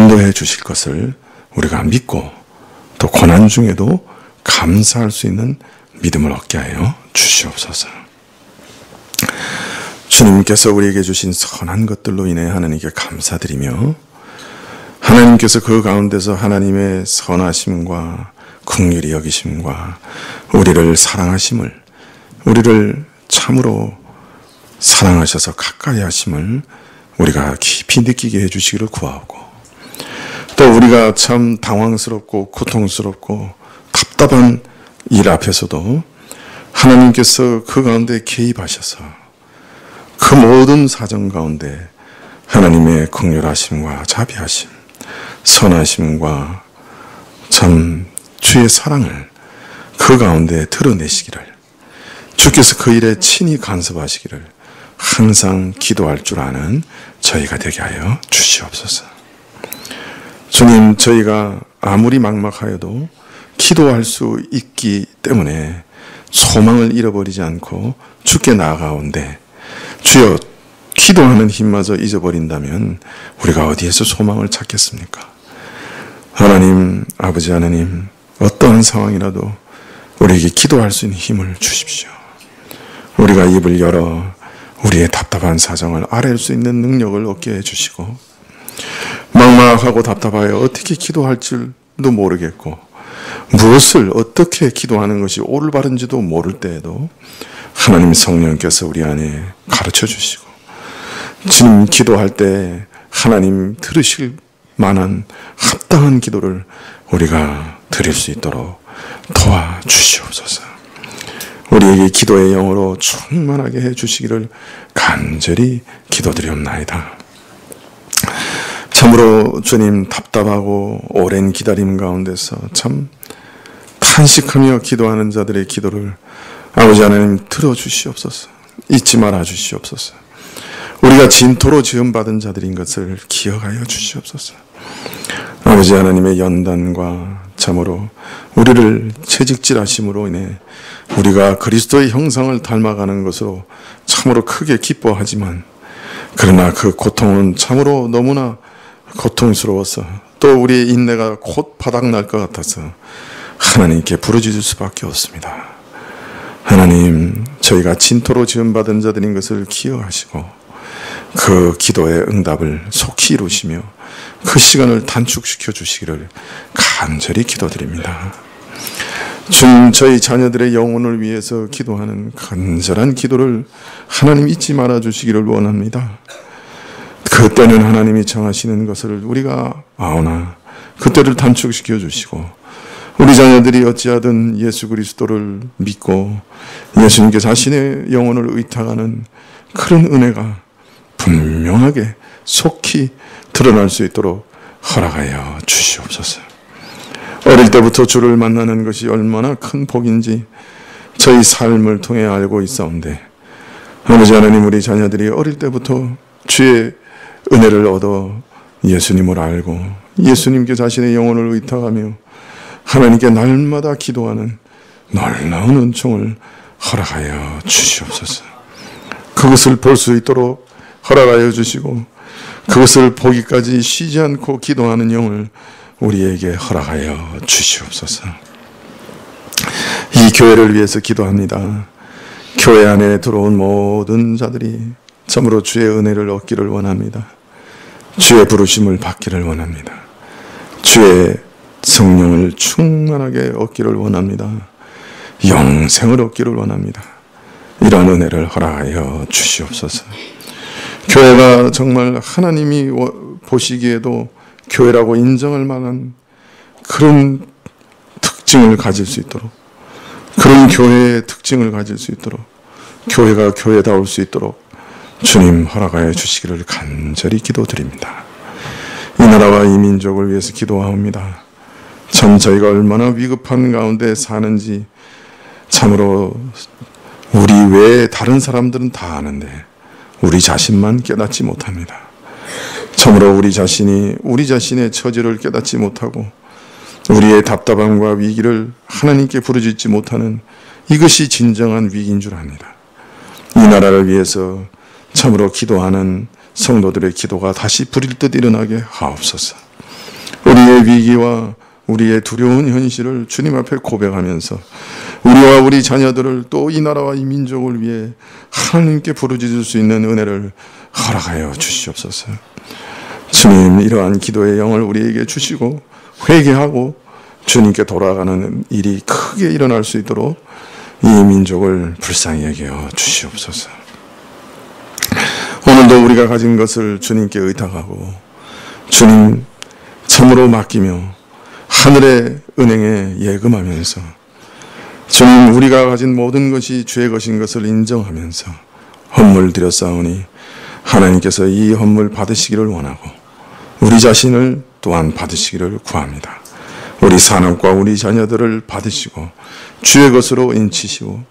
인도해 주실 것을 우리가 믿고 또 고난 중에도 감사할 수 있는 믿음을 얻게 하여 주시옵소서. 주님께서 우리에게 주신 선한 것들로 인해 하나님께 감사드리며 하나님께서 그 가운데서 하나님의 선하심과 긍휼히 여기심과 우리를 사랑하심을, 우리를 참으로 사랑하셔서 가까이 하심을 우리가 깊이 느끼게 해주시기를 구하고, 또 우리가 참 당황스럽고 고통스럽고 답답한 일 앞에서도 하나님께서 그 가운데 개입하셔서 그 모든 사정 가운데 하나님의 긍휼하심과 자비하심, 선하심과 참 주의 사랑을 그 가운데 드러내시기를, 주께서 그 일에 친히 간섭하시기를 항상 기도할 줄 아는 저희가 되게 하여 주시옵소서. 주님, 저희가 아무리 막막하여도 기도할 수 있기 때문에 소망을 잃어버리지 않고 주께 나아가온데, 주여, 기도하는 힘마저 잊어버린다면 우리가 어디에서 소망을 찾겠습니까? 하나님, 아버지 하나님, 어떠한 상황이라도 우리에게 기도할 수 있는 힘을 주십시오. 우리가 입을 열어 우리의 답답한 사정을 아뢰할 수 있는 능력을 얻게 해주시고, 막막하고 답답하여 어떻게 기도할 줄도 모르겠고 무엇을 어떻게 기도하는 것이 올바른지도 모를 때에도 하나님 성령께서 우리 안에 가르쳐 주시고, 지금 기도할 때 하나님 들으실 만한 합당한 기도를 우리가 드릴 수 있도록 도와주시옵소서. 우리에게 기도의 영으로 충만하게 해주시기를 간절히 기도드리옵나이다. 참으로 주님, 답답하고 오랜 기다림 가운데서 참 탄식하며 기도하는 자들의 기도를 아버지 하나님 들어주시옵소서. 잊지 말아 주시옵소서. 우리가 진토로 지음받은 자들인 것을 기억하여 주시옵소서. 아버지 하나님의 연단과 참으로 우리를 채찍질하심으로 인해 우리가 그리스도의 형상을 닮아가는 것으로 참으로 크게 기뻐하지만, 그러나 그 고통은 참으로 너무나 고통스러워서 또 우리의 인내가 곧 바닥날 것 같아서 하나님께 부르짖을 수밖에 없습니다. 하나님, 저희가 진토로 지음받은 자들인 것을 기억하시고 그 기도의 응답을 속히 이루시며 그 시간을 단축시켜 주시기를 간절히 기도드립니다. 주님, 저희 자녀들의 영혼을 위해서 기도하는 간절한 기도를 하나님 잊지 말아 주시기를 원합니다. 그때는 하나님이 정하시는 것을 우리가 아오나 그때를 단축시켜 주시고, 우리 자녀들이 어찌하든 예수 그리스도를 믿고 예수님께 자신의 영혼을 의탁하는 그런 은혜가 분명하게 속히 드러날 수 있도록 허락하여 주시옵소서. 어릴 때부터 주를 만나는 것이 얼마나 큰 복인지 저희 삶을 통해 알고 있사온데, 아버지 하나님, 우리 자녀들이 어릴 때부터 주의 은혜를 얻어 예수님을 알고 예수님께 자신의 영혼을 의탁하며 하나님께 날마다 기도하는 놀라운 은총을 허락하여 주시옵소서. 그것을 볼 수 있도록 허락하여 주시고, 그것을 보기까지 쉬지 않고 기도하는 영을 우리에게 허락하여 주시옵소서. 이 교회를 위해서 기도합니다. 교회 안에 들어온 모든 자들이 참으로 주의 은혜를 얻기를 원합니다. 주의 부르심을 받기를 원합니다. 주의 성령을 충만하게 얻기를 원합니다. 영생을 얻기를 원합니다. 이런 은혜를 허락하여 주시옵소서. 교회가 정말 하나님이 보시기에도 교회라고 인정할 만한 그런 특징을 가질 수 있도록, 그런 교회의 특징을 가질 수 있도록, 교회가 교회다울 수 있도록 주님 허락하여 주시기를 간절히 기도드립니다. 이 나라와 이 민족을 위해서 기도하옵니다. 참 저희가 얼마나 위급한 가운데 사는지 참으로 우리 외에 다른 사람들은 다 아는데 우리 자신만 깨닫지 못합니다. 참으로 우리 자신의 처지를 깨닫지 못하고 우리의 답답함과 위기를 하나님께 부르짖지 못하는 이것이 진정한 위기인 줄 압니다. 이 나라를 위해서 참으로 기도하는 성도들의 기도가 다시 불일 듯 일어나게 하옵소서. 우리의 위기와 우리의 두려운 현실을 주님 앞에 고백하면서 우리와 우리 자녀들을 또 이 나라와 이 민족을 위해 하나님께 부르짖을 수 있는 은혜를 허락하여 주시옵소서. 주님, 이러한 기도의 영을 우리에게 주시고 회개하고 주님께 돌아가는 일이 크게 일어날 수 있도록 이 민족을 불쌍히 여겨 주시옵소서. 오늘도 우리가 가진 것을 주님께 의탁하고 주님 참으로 맡기며 하늘의 은행에 예금하면서 주님, 우리가 가진 모든 것이 주의 것인 것을 인정하면서 헌물 드렸사오니 하나님께서 이 헌물 받으시기를 원하고 우리 자신을 또한 받으시기를 구합니다. 우리 산업과 우리 자녀들을 받으시고 주의 것으로 인치시고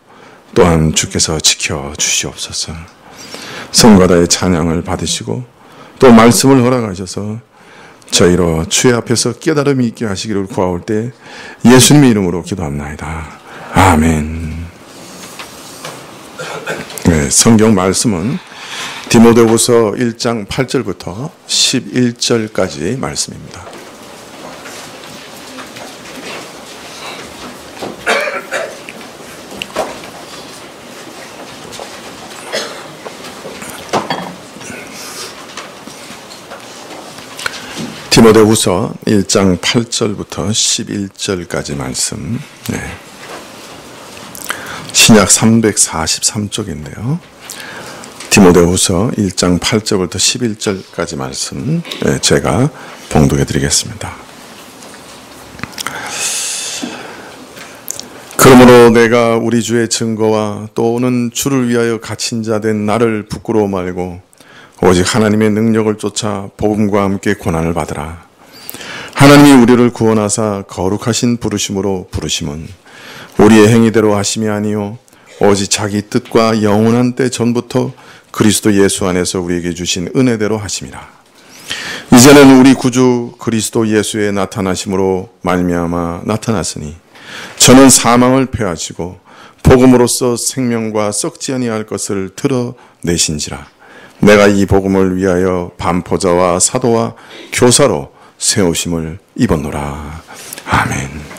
또한 주께서 지켜주시옵소서. 성가다의 찬양을 받으시고 또 말씀을 허락하셔서 저희로 주의 앞에서 깨달음이 있게 하시기를 구하올 때 예수님의 이름으로 기도합나이다. 아멘. 네, 성경 말씀은 디모데후서 1장 8절부터 11절까지 말씀입니다. 디모데후서 1장 8절부터 11절까지 말씀. 네. 신약 343쪽인데요. 디모데후서 1장 8절부터 11절까지 말씀 제가 봉독해 드리겠습니다. 그러므로 내가 우리 주의 증거와 또 오는 주를 위하여 갇힌 자 된 나를 부끄러워 말고 오직 하나님의 능력을 쫓아 복음과 함께 고난을 받으라. 하나님이 우리를 구원하사 거룩하신 부르심으로 부르심은 우리의 행위대로 하심이 아니요 오직 자기 뜻과 영원한 때 전부터 그리스도 예수 안에서 우리에게 주신 은혜대로 하심이라. 이제는 우리 구주 그리스도 예수의 나타나심으로 말미암아 나타났으니 저는 사망을 패하시고 복음으로써 생명과 썩지 아니할 것을 드러내신지라. 내가 이 복음을 위하여 반포자와 사도와 교사로 세우심을 입었노라. 아멘.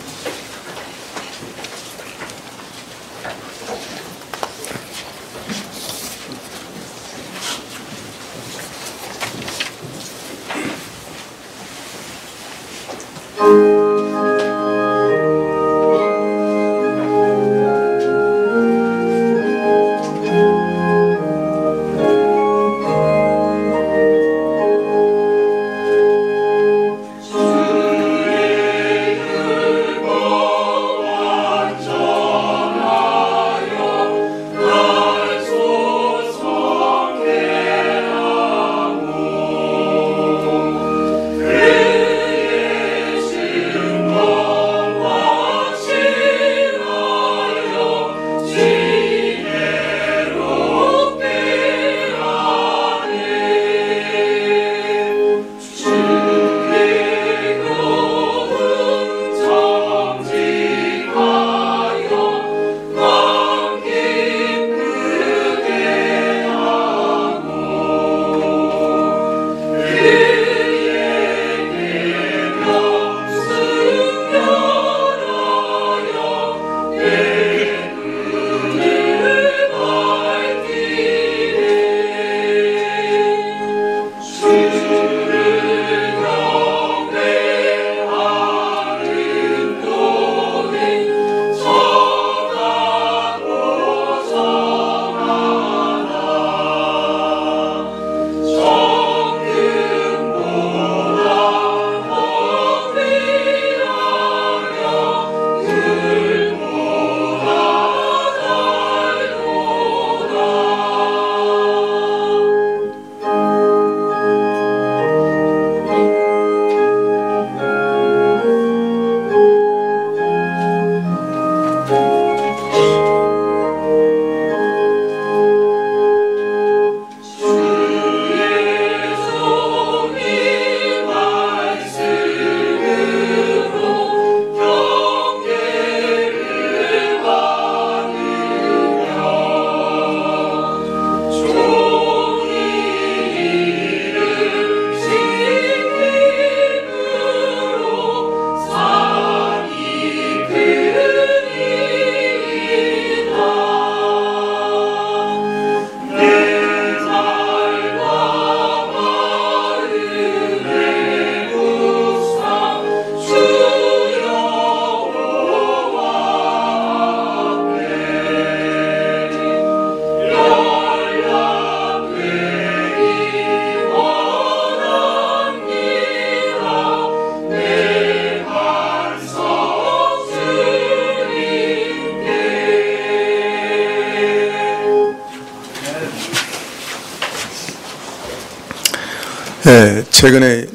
최근에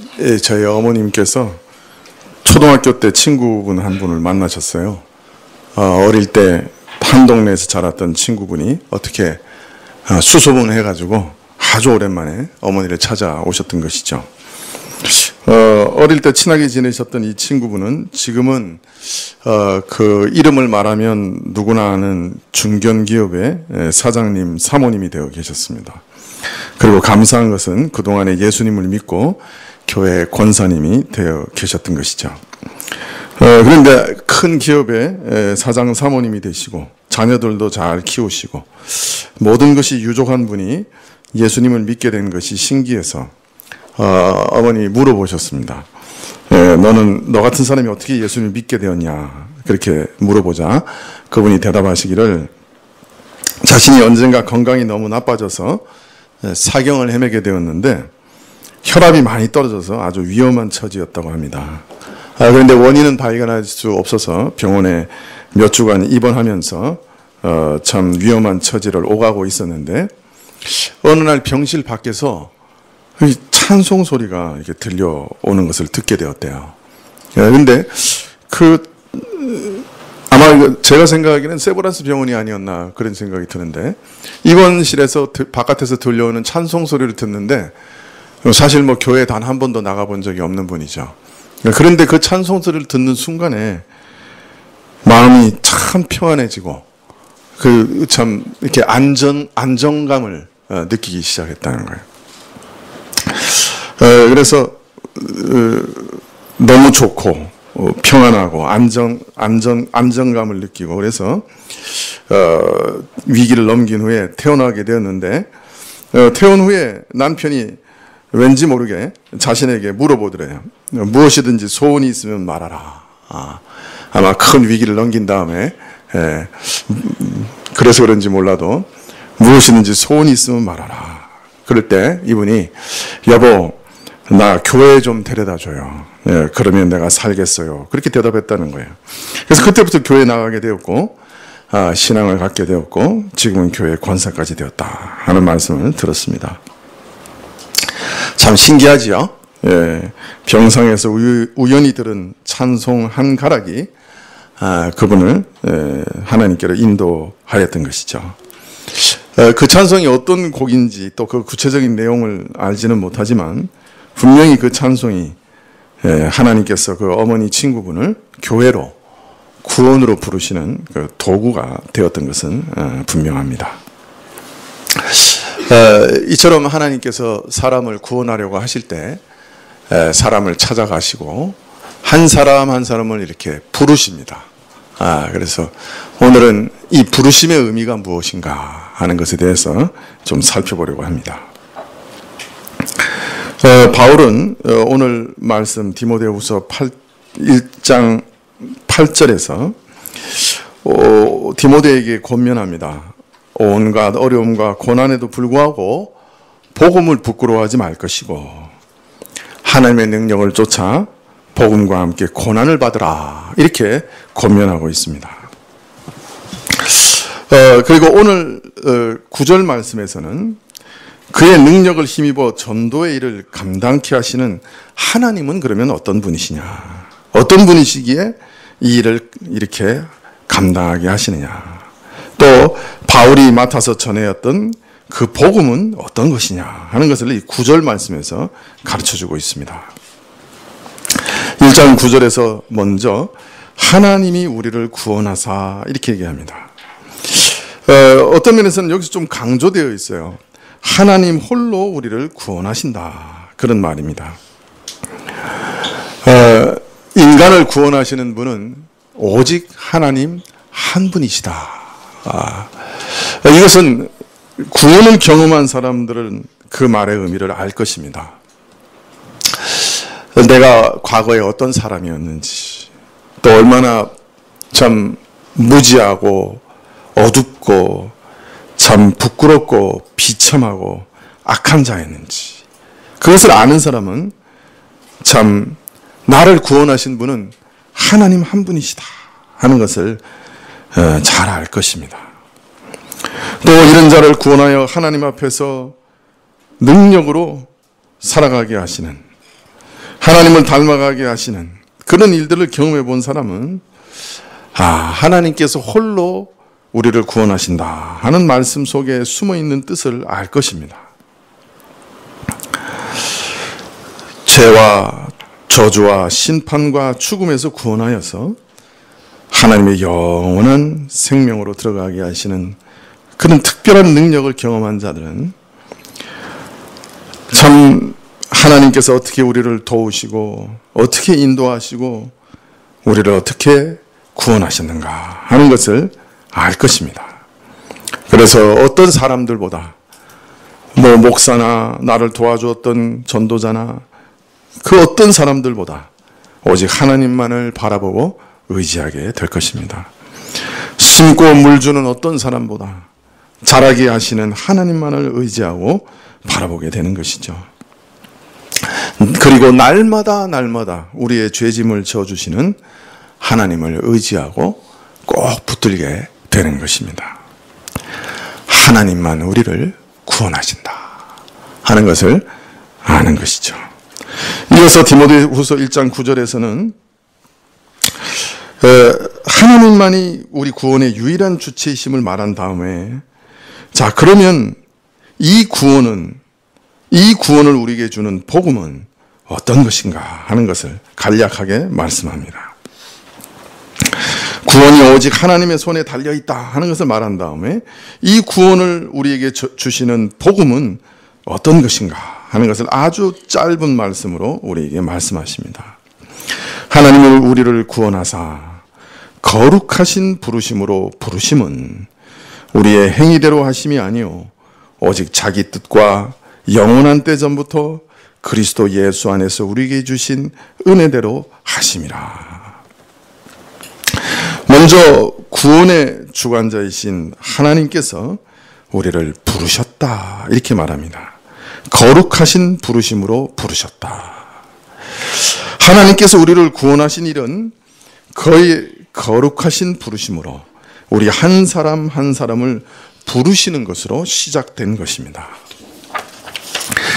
저희 어머님께서 초등학교 때 친구분 한 분을 만나셨어요. 어릴 때 한 동네에서 자랐던 친구분이 어떻게 수소문을 해가지고 아주 오랜만에 어머니를 찾아오셨던 것이죠. 어릴 때 친하게 지내셨던 이 친구분은 지금은 그 이름을 말하면 누구나 아는 중견기업의 사장님, 사모님이 되어 계셨습니다. 그리고 감사한 것은 그동안에 예수님을 믿고 교회 권사님이 되어 계셨던 것이죠. 그런데 큰 기업의 사장, 사모님이 되시고 자녀들도 잘 키우시고 모든 것이 유족한 분이 예수님을 믿게 된 것이 신기해서 어머니 물어보셨습니다. 너는 너 같은 사람이 어떻게 예수님을 믿게 되었냐 그렇게 물어보자 그분이 대답하시기를 자신이 언젠가 건강이 너무 나빠져서 사경을 헤매게 되었는데 혈압이 많이 떨어져서 아주 위험한 처지였다고 합니다. 그런데 원인은 발견할 수 없어서 병원에 몇 주간 입원하면서 참 위험한 처지를 오가고 있었는데 어느 날 병실 밖에서 찬송 소리가 이렇게 들려오는 것을 듣게 되었대요. 그런데 아마 제가 생각하기에는 세브란스 병원이 아니었나 그런 생각이 드는데 입원실에서 바깥에서 들려오는 찬송 소리를 듣는데 사실 뭐 교회 단 한 번도 나가본 적이 없는 분이죠. 그런데 그 찬송 소리를 듣는 순간에 마음이 참 평안해지고 참 이렇게 안정감을 느끼기 시작했다는 거예요. 그래서 너무 좋고 평안하고 안정감을 느끼고 그래서 위기를 넘긴 후에 퇴원하게 되었는데 퇴원 후에 남편이 왠지 모르게 자신에게 물어보더래요. 무엇이든지 소원이 있으면 말하라. 아마 큰 위기를 넘긴 다음에 그래서 그런지 몰라도 무엇이든지 소원이 있으면 말하라. 그럴 때 이분이 여보 나 교회에 좀 데려다 줘요. 그러면 내가 살겠어요. 그렇게 대답했다는 거예요. 그래서 그때부터 교회에 나가게 되었고 신앙을 갖게 되었고 지금은 교회 권사까지 되었다 하는 말씀을 들었습니다. 참 신기하지요. 병상에서 우연히 들은 찬송 한 가락이 그분을 하나님께로 인도하였던 것이죠. 그 찬송이 어떤 곡인지 또 그 구체적인 내용을 알지는 못하지만 분명히 그 찬송이 하나님께서 그 어머니 친구분을 교회로 구원으로 부르시는 그 도구가 되었던 것은 분명합니다. 이처럼 하나님께서 사람을 구원하려고 하실 때 사람을 찾아가시고 한 사람 한 사람을 이렇게 부르십니다. 그래서 오늘은 이 부르심의 의미가 무엇인가 하는 것에 대해서 좀 살펴보려고 합니다. 바울은 오늘 말씀 디모데후서 1장 8절에서 디모데에게 권면합니다. 온갖 어려움과 고난에도 불구하고 복음을 부끄러워하지 말 것이고 하나님의 능력을 쫓아 복음과 함께 고난을 받으라 이렇게 권면하고 있습니다. 그리고 오늘 9절 말씀에서는 그의 능력을 힘입어 전도의 일을 감당케 하시는 하나님은 그러면 어떤 분이시냐? 어떤 분이시기에 이 일을 이렇게 감당하게 하시느냐? 또 바울이 맡아서 전해왔던 그 복음은 어떤 것이냐 하는 것을 이 9절 말씀에서 가르쳐주고 있습니다. 1장 9절에서 먼저 하나님이 우리를 구원하사 이렇게 얘기합니다. 어떤 면에서는 여기서 좀 강조되어 있어요. 하나님 홀로 우리를 구원하신다 그런 말입니다. 인간을 구원하시는 분은 오직 하나님 한 분이시다. 이것은 구원을 경험한 사람들은 그 말의 의미를 알 것입니다. 내가 과거에 어떤 사람이었는지 또 얼마나 참 무지하고 어둡고 참 부끄럽고 비참하고 악한 자였는지 그것을 아는 사람은 참 나를 구원하신 분은 하나님 한 분이시다 하는 것을 잘 알 것입니다. 또 이런 자를 구원하여 하나님 앞에서 능력으로 살아가게 하시는 하나님을 닮아가게 하시는 그런 일들을 경험해 본 사람은 하나님께서 홀로 우리를 구원하신다 하는 말씀 속에 숨어 있는 뜻을 알 것입니다. 죄와 저주와 심판과 죽음에서 구원하여서 하나님의 영원한 생명으로 들어가게 하시는 그런 특별한 능력을 경험한 자들은 참 하나님께서 어떻게 우리를 도우시고 어떻게 인도하시고 우리를 어떻게 구원하셨는가 하는 것을 알 것입니다. 그래서 어떤 사람들보다 목사나 나를 도와주었던 전도자나 그 어떤 사람들보다 오직 하나님만을 바라보고 의지하게 될 것입니다. 심고 물 주는 어떤 사람보다 자라게 하시는 하나님만을 의지하고 바라보게 되는 것이죠. 그리고 날마다 우리의 죄짐을 져주시는 하나님을 의지하고 꼭 붙들게 되는 것입니다. 하나님만 우리를 구원하신다 하는 것을 아는 것이죠. 이어서 디모데후서 1장 9절에서는 하나님만이 우리 구원의 유일한 주체이심을 말한 다음에 그러면 이 구원을 우리에게 주는 복음은 어떤 것인가 하는 것을 간략하게 말씀합니다. 구원이 오직 하나님의 손에 달려있다 하는 것을 말한 다음에 이 구원을 우리에게 주시는 복음은 어떤 것인가 하는 것을 아주 짧은 말씀으로 우리에게 말씀하십니다. 하나님은 우리를 구원하사 거룩하신 부르심으로 부르심은 우리의 행위대로 하심이 아니요 오직 자기 뜻과 영원한 때 전부터 그리스도 예수 안에서 우리에게 주신 은혜대로 하심이라. 먼저 구원의 주관자이신 하나님께서 우리를 부르셨다 이렇게 말합니다. 거룩하신 부르심으로 부르셨다. 하나님께서 우리를 구원하신 일은 거의 거룩하신 부르심으로 우리 한 사람 한 사람을 부르시는 것으로 시작된 것입니다.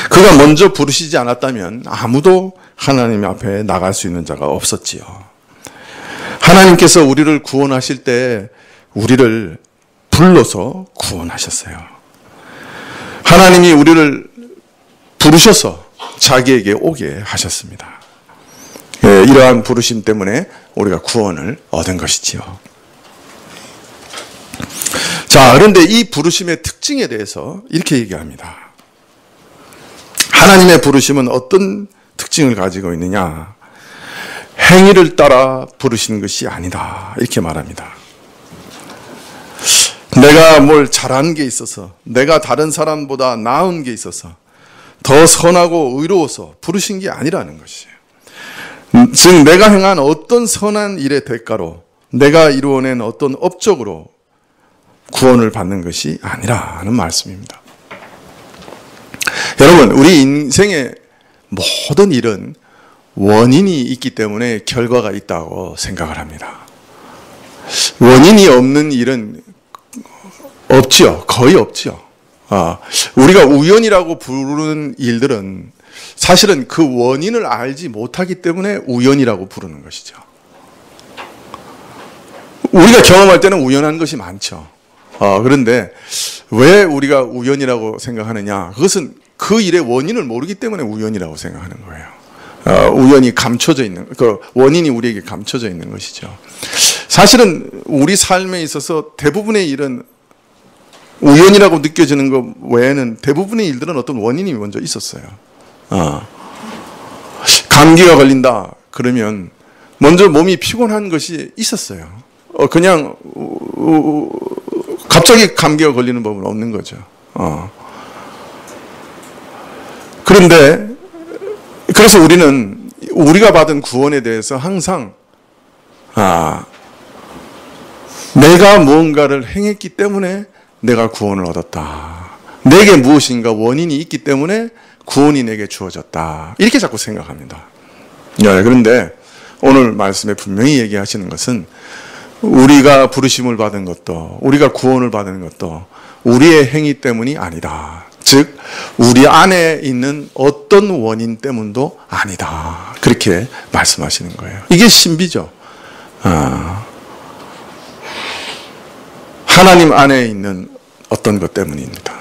그가 먼저 부르시지 않았다면 아무도 하나님 앞에 나갈 수 있는 자가 없었지요. 하나님께서 우리를 구원하실 때 우리를 불러서 구원하셨어요. 하나님이 우리를 부르셔서 자기에게 오게 하셨습니다. 이러한 부르심 때문에 우리가 구원을 얻은 것이지요. 그런데 이 부르심의 특징에 대해서 이렇게 얘기합니다. 하나님의 부르심은 어떤 특징을 가지고 있느냐? 행위를 따라 부르시는 것이 아니다 이렇게 말합니다. 내가 뭘 잘한 게 있어서, 내가 다른 사람보다 나은 게 있어서, 더 선하고 의로워서 부르신 게 아니라는 것이에요. 즉 내가 행한 어떤 선한 일의 대가로, 내가 이루어낸 어떤 업적으로 구원을 받는 것이 아니라는 말씀입니다. 여러분, 우리 인생의 모든 일은 원인이 있기 때문에 결과가 있다고 생각을 합니다. 원인이 없는 일은 없지요. 거의 없지요. 우리가 우연이라고 부르는 일들은 사실은 그 원인을 알지 못하기 때문에 우연이라고 부르는 것이죠. 우리가 경험할 때는 우연한 것이 많죠. 그런데 왜 우리가 우연이라고 생각하느냐? 그것은 그 일의 원인을 모르기 때문에 우연이라고 생각하는 거예요. 우연이 감춰져 있는, 그 원인이 우리에게 감춰져 있는 것이죠. 사실은 우리 삶에 있어서 대부분의 일은 우연이라고 느껴지는 것 외에는 대부분의 일들은 어떤 원인이 먼저 있었어요. 감기가 걸린다 그러면 먼저 몸이 피곤한 것이 있었어요. 그냥 갑자기 감기가 걸리는 법은 없는 거죠. 그런데 그래서 우리는 우리가 받은 구원에 대해서 항상 내가 무언가를 행했기 때문에 내가 구원을 얻었다. 내게 무엇인가 원인이 있기 때문에 구원이 내게 주어졌다. 이렇게 자꾸 생각합니다. 그런데 오늘 말씀에 분명히 얘기하시는 것은 우리가 부르심을 받은 것도, 우리가 구원을 받은 것도 우리의 행위 때문이 아니다. 즉 우리 안에 있는 어떤 원인 때문도 아니다. 그렇게 말씀하시는 거예요. 이게 신비죠. 하나님 안에 있는 어떤 것 때문입니다.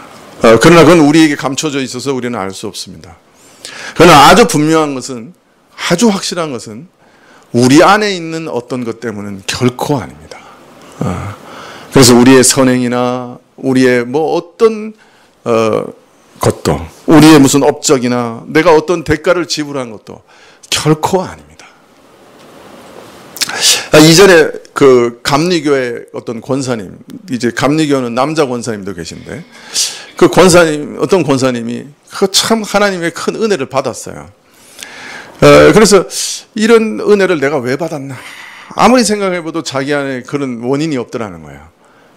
그러나 그건 우리에게 감춰져 있어서 우리는 알 수 없습니다. 그러나 아주 분명한 것은, 아주 확실한 것은 우리 안에 있는 어떤 것 때문은 결코 아닙니다. 그래서 우리의 선행이나 우리의 뭐 어떤 것도, 우리의 무슨 업적이나 내가 어떤 대가를 지불한 것도 결코 아닙니다. 이전에 그 감리교회 어떤 권사님, 이제 감리교는 남자 권사님도 계신데, 그 권사님, 어떤 권사님이 그 참 하나님의 큰 은혜를 받았어요. 그래서 이런 은혜를 내가 왜 받았나? 아무리 생각해봐도 자기 안에 그런 원인이 없더라는 거예요.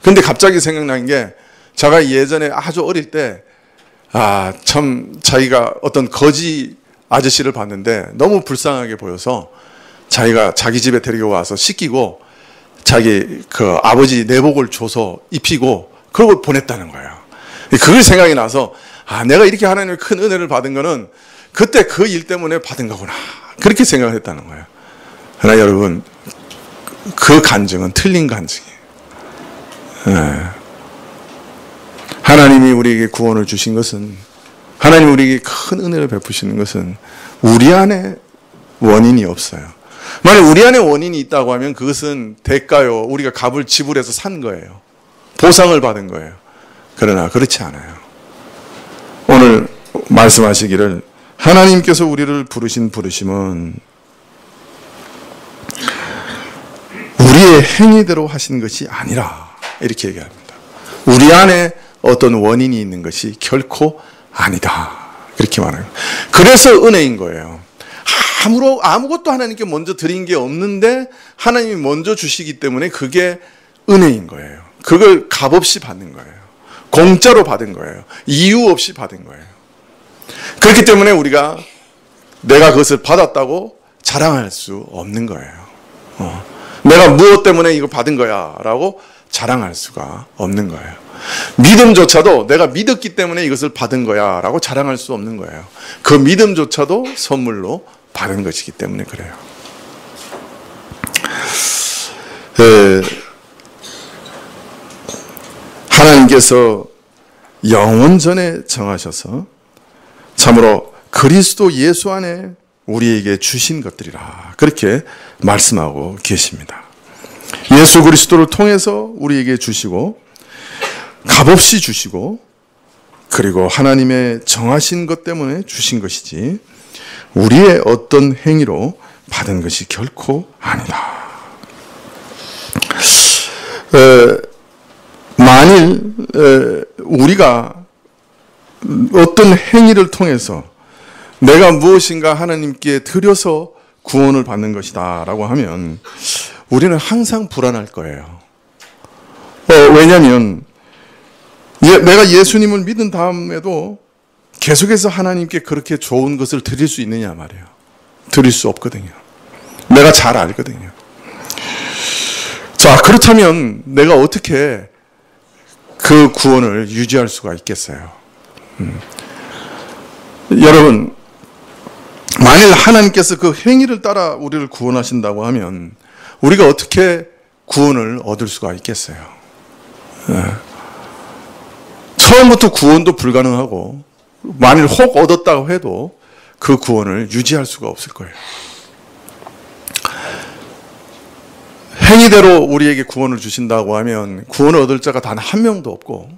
근데 갑자기 생각난 게, 제가 예전에 아주 어릴 때, 참 자기가 어떤 거지 아저씨를 봤는데 너무 불쌍하게 보여서 자기가 자기 집에 데리고 와서 씻기고 자기 그 아버지 내복을 줘서 입히고 그러고 보냈다는 거예요. 그걸 생각이 나서 내가 이렇게 하나님의 큰 은혜를 받은 거는 그때 그 일 때문에 받은 거구나. 그렇게 생각을 했다는 거예요. 그러나 여러분, 그 간증은 틀린 간증이에요. 하나님이 우리에게 구원을 주신 것은, 하나님이 우리에게 큰 은혜를 베푸시는 것은 우리 안에 원인이 없어요. 만약 우리 안에 원인이 있다고 하면 그것은 대가요, 우리가 값을 지불해서 산 거예요. 보상을 받은 거예요. 그러나 그렇지 않아요. 오늘 말씀하시기를 하나님께서 우리를 부르신 부르심은 우리의 행위대로 하신 것이 아니라, 이렇게 얘기합니다. 우리 안에 어떤 원인이 있는 것이 결코 아니다. 그렇게 말해요. 그래서 은혜인 거예요. 아무것도 하나님께 먼저 드린 게 없는데 하나님이 먼저 주시기 때문에 그게 은혜인 거예요. 그걸 값없이 받는 거예요. 공짜로 받은 거예요. 이유 없이 받은 거예요. 그렇기 때문에 우리가 내가 그것을 받았다고 자랑할 수 없는 거예요. 내가 무엇 때문에 이거 받은 거야 라고 자랑할 수가 없는 거예요. 믿음조차도 내가 믿었기 때문에 이것을 받은 거야 라고 자랑할 수 없는 거예요. 그 믿음조차도 선물로 받은 것이기 때문에 그래요. 하나님께서 영원 전에 정하셔서 참으로 그리스도 예수 안에 우리에게 주신 것들이라, 그렇게 말씀하고 계십니다. 예수 그리스도를 통해서 우리에게 주시고 값없이 주시고, 그리고 하나님의 정하신 것 때문에 주신 것이지 우리의 어떤 행위로 받은 것이 결코 아니다. 만일 우리가 어떤 행위를 통해서 내가 무엇인가 하나님께 드려서 구원을 받는 것이다 라고 하면 우리는 항상 불안할 거예요. 왜냐하면 내가 예수님을 믿은 다음에도 계속해서 하나님께 그렇게 좋은 것을 드릴 수 있느냐 말이에요. 드릴 수 없거든요. 내가 잘 알거든요. 자, 그렇다면 내가 어떻게 그 구원을 유지할 수가 있겠어요? 여러분, 만일 하나님께서 그 행위를 따라 우리를 구원하신다고 하면 우리가 어떻게 구원을 얻을 수가 있겠어요? 처음부터 구원도 불가능하고, 만일 혹 얻었다고 해도 그 구원을 유지할 수가 없을 거예요. 행위대로 우리에게 구원을 주신다고 하면 구원을 얻을 자가 단 한 명도 없고,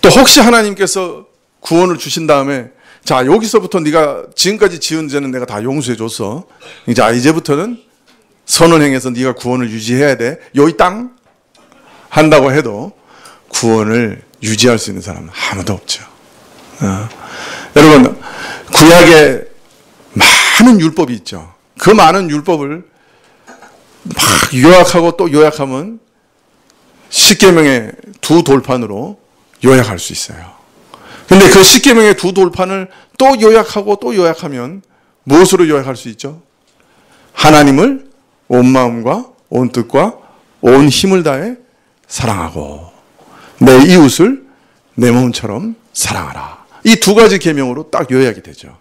또 혹시 하나님께서 구원을 주신 다음에 자, 여기서부터 네가 지금까지 지은 죄는 내가 다 용서해 줬어. 이제부터는 선을 행해서 네가 구원을 유지해야 돼. 요이 땅 한다고 해도 구원을 유지할 수 있는 사람은 아무도 없죠. 여러분, 구약에 많은 율법이 있죠. 그 많은 율법을 막 요약하고 또 요약하면 십계명의 두 돌판으로 요약할 수 있어요. 근데 그 십계명의 두 돌판을 또 요약하고 또 요약하면 무엇으로 요약할 수 있죠? 하나님을 온 마음과 온 뜻과 온 힘을 다해 사랑하고 내 이웃을 내 몸처럼 사랑하라. 이 두 가지 계명으로 딱 요약이 되죠.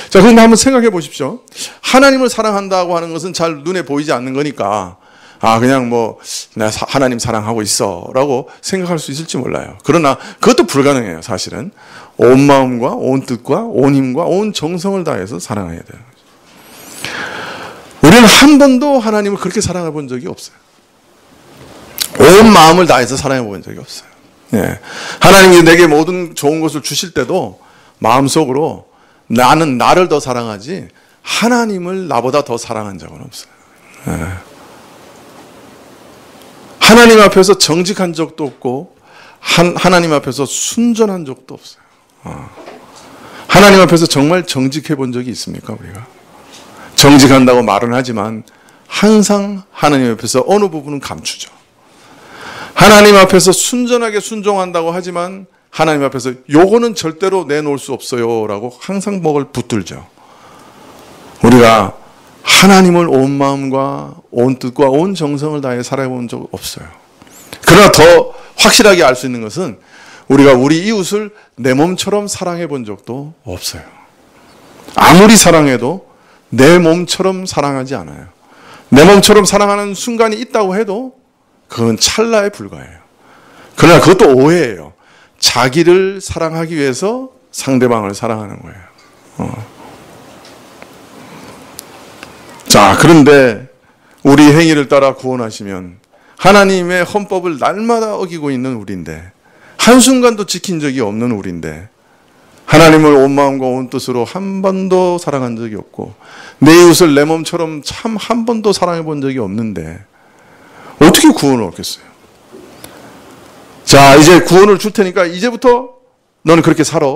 자, 그런데 한번 생각해 보십시오. 하나님을 사랑한다고 하는 것은 잘 눈에 보이지 않는 거니까 그냥 내가 하나님 사랑하고 있어 라고 생각할 수 있을지 몰라요. 그러나 그것도 불가능해요. 사실은 온 마음과 온 뜻과 온 힘과 온 정성을 다해서 사랑해야 돼요. 우리는 한 번도 하나님을 그렇게 사랑해 본 적이 없어요. 온 마음을 다해서 사랑해 본 적이 없어요. 예. 하나님이 내게 모든 좋은 것을 주실 때도 마음속으로 나는 나를 더 사랑하지 하나님을 나보다 더 사랑한 적은 없어요. 예. 하나님 앞에서 정직한 적도 없고 하나님 앞에서 순전한 적도 없어요. 하나님 앞에서 정말 정직해 본 적이 있습니까? 우리가 정직한다고 말은 하지만 항상 하나님 앞에서 어느 부분은 감추죠. 하나님 앞에서 순전하게 순종한다고 하지만 하나님 앞에서 요거는 절대로 내놓을 수 없어요 라고 항상 목을 붙들죠. 우리가 하나님을 온 마음과 온 뜻과 온 정성을 다해 살아본 적 없어요. 그러나 더 확실하게 알 수 있는 것은 우리가 우리 이웃을 내 몸처럼 사랑해 본 적도 없어요. 아무리 사랑해도 내 몸처럼 사랑하지 않아요. 내 몸처럼 사랑하는 순간이 있다고 해도 그건 찰나에 불과해요. 그러나 그것도 오해예요. 자기를 사랑하기 위해서 상대방을 사랑하는 거예요. 자, 그런데 우리 행위를 따라 구원하시면 하나님의 헌법을 날마다 어기고 있는 우리인데 한순간도 지킨 적이 없는 우리인데 하나님을 온 마음과 온 뜻으로 한 번도 사랑한 적이 없고 내 이웃을 내 몸처럼 참 한 번도 사랑해 본 적이 없는데 어떻게 구원을 얻겠어요? 자, 이제 구원을 줄 테니까 이제부터 너는 그렇게 살아.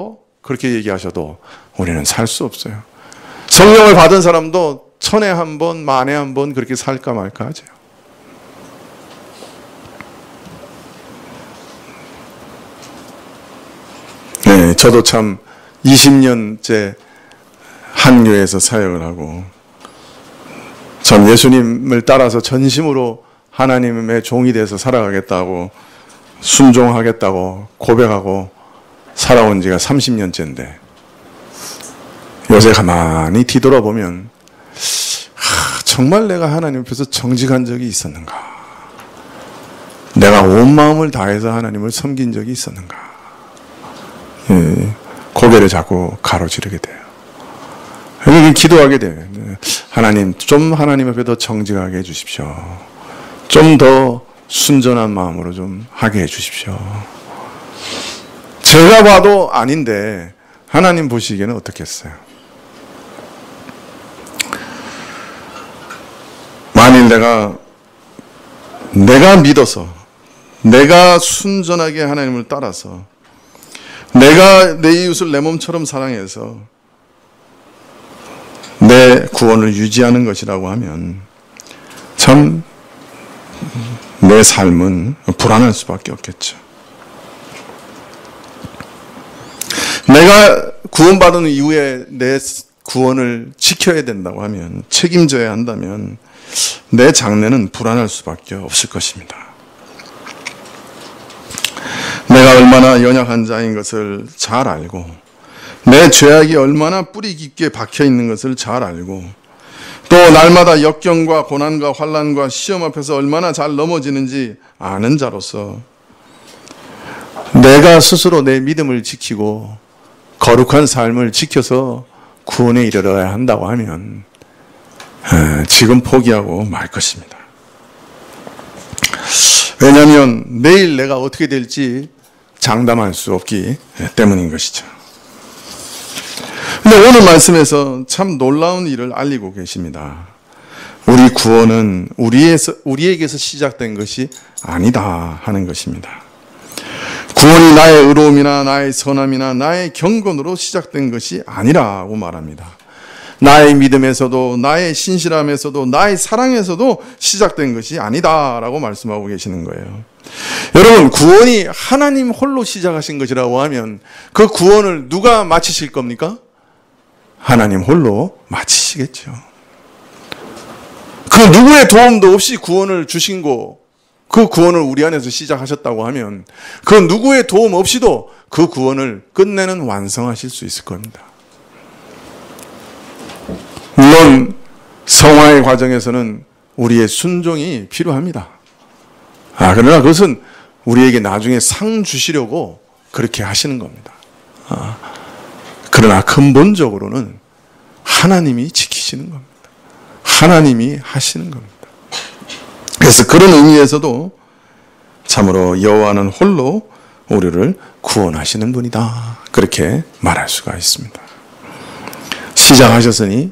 그렇게 얘기하셔도 우리는 살 수 없어요. 성령을 받은 사람도 천에 한 번, 만에 한 번 그렇게 살까 말까 하죠. 네, 저도 참 20년째 한 교회에서 사역을 하고 전 예수님을 따라서 전심으로 하나님의 종이 돼서 살아가겠다고 순종하겠다고 고백하고 살아온 지가 30년째인데 요새 가만히 뒤돌아보면 정말 내가 하나님 앞에서 정직한 적이 있었는가? 내가 온 마음을 다해서 하나님을 섬긴 적이 있었는가? 고개를 자꾸 가로지르게 돼요. 그래서 기도하게 돼요. 하나님, 좀 하나님 앞에 더 정직하게 해주십시오. 좀 더 순전한 마음으로 좀 하게 해주십시오. 제가 봐도 아닌데 하나님 보시기에는 어떻겠어요? 만일 내가 믿어서 내가 순전하게 하나님을 따라서 내가 내 이웃을 내 몸처럼 사랑해서 내 구원을 유지하는 것이라고 하면 참 내 삶은 불안할 수밖에 없겠죠. 내가 구원받은 이후에 내 구원을 지켜야 된다고 하면 책임져야 한다면 내 장래는 불안할 수밖에 없을 것입니다. 내가 얼마나 연약한 자인 것을 잘 알고 내 죄악이 얼마나 뿌리 깊게 박혀 있는 것을 잘 알고 또 날마다 역경과 고난과 환난과 시험 앞에서 얼마나 잘 넘어지는지 아는 자로서 내가 스스로 내 믿음을 지키고 거룩한 삶을 지켜서 구원에 이르러야 한다고 하면 지금 포기하고 말 것입니다. 왜냐하면 내일 내가 어떻게 될지 장담할 수 없기 때문인 것이죠. 근데 오늘 말씀에서 참 놀라운 일을 알리고 계십니다. 우리 구원은 우리에게서 시작된 것이 아니다 하는 것입니다. 구원이 나의 의로움이나 나의 선함이나 나의 경건으로 시작된 것이 아니라고 말합니다. 나의 믿음에서도 나의 신실함에서도 나의 사랑에서도 시작된 것이 아니다라고 말씀하고 계시는 거예요. 여러분, 구원이 하나님 홀로 시작하신 것이라고 하면 그 구원을 누가 마치실 겁니까? 하나님 홀로 마치시겠죠. 그 누구의 도움도 없이 구원을 주신 거 그 구원을 우리 안에서 시작하셨다고 하면 그 누구의 도움 없이도 그 구원을 끝내는 완성하실 수 있을 겁니다. 물론 성화의 과정에서는 우리의 순종이 필요합니다. 그러나 그것은 우리에게 나중에 상 주시려고 그렇게 하시는 겁니다. 그러나 근본적으로는 하나님이 지키시는 겁니다. 하나님이 하시는 겁니다. 그래서 그런 의미에서도 참으로 여호와는 홀로 우리를 구원하시는 분이다. 그렇게 말할 수가 있습니다. 시작하셨으니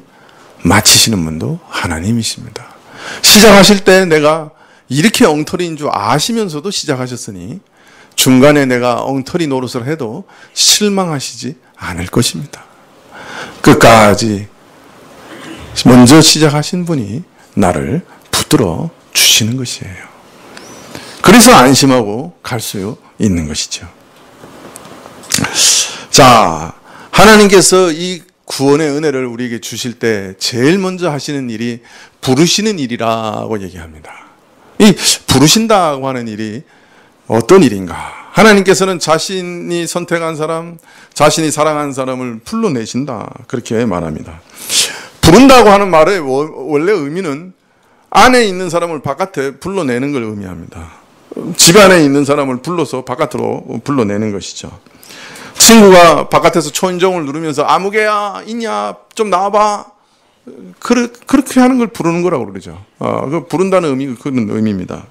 마치시는 분도 하나님이십니다. 시작하실 때 내가 이렇게 엉터리인 줄 아시면서도 시작하셨으니 중간에 내가 엉터리 노릇을 해도 실망하시지 않을 것입니다. 끝까지 먼저 시작하신 분이 나를 붙들어 주시는 것이에요. 그래서 안심하고 갈 수 있는 것이죠. 자, 하나님께서 이 구원의 은혜를 우리에게 주실 때 제일 먼저 하시는 일이 부르시는 일이라고 얘기합니다. 이 부르신다고 하는 일이 어떤 일인가? 하나님께서는 자신이 선택한 사람, 자신이 사랑한 사람을 불러내신다. 그렇게 말합니다. 부른다고 하는 말의 원래 의미는 안에 있는 사람을 바깥에 불러내는 걸 의미합니다. 집 안에 있는 사람을 불러서 바깥으로 불러내는 것이죠. 친구가 바깥에서 초인종을 누르면서 아무개야 있냐 좀 나와봐. 그렇게 하는 걸 부르는 거라고 그러죠. 그 부른다는 의미 그런 의미입니다.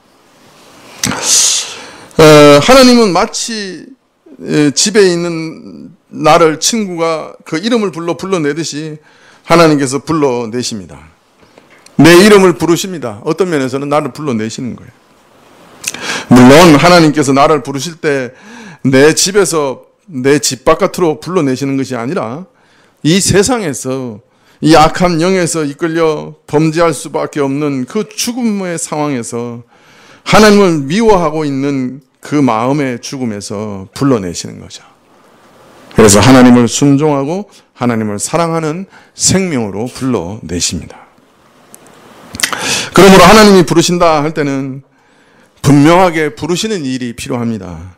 하나님은 마치 집에 있는 나를 친구가 그 이름을 불러내듯이 하나님께서 불러내십니다. 내 이름을 부르십니다. 어떤 면에서는 나를 불러내시는 거예요. 물론 하나님께서 나를 부르실 때 내 집에서 내 집 바깥으로 불러내시는 것이 아니라 이 세상에서 이 악한 영에서 이끌려 범죄할 수밖에 없는 그 죽음의 상황에서 하나님을 미워하고 있는 그 마음의 죽음에서 불러내시는 거죠. 그래서 하나님을 순종하고 하나님을 사랑하는 생명으로 불러내십니다. 그러므로 하나님이 부르신다 할 때는 분명하게 부르시는 일이 필요합니다.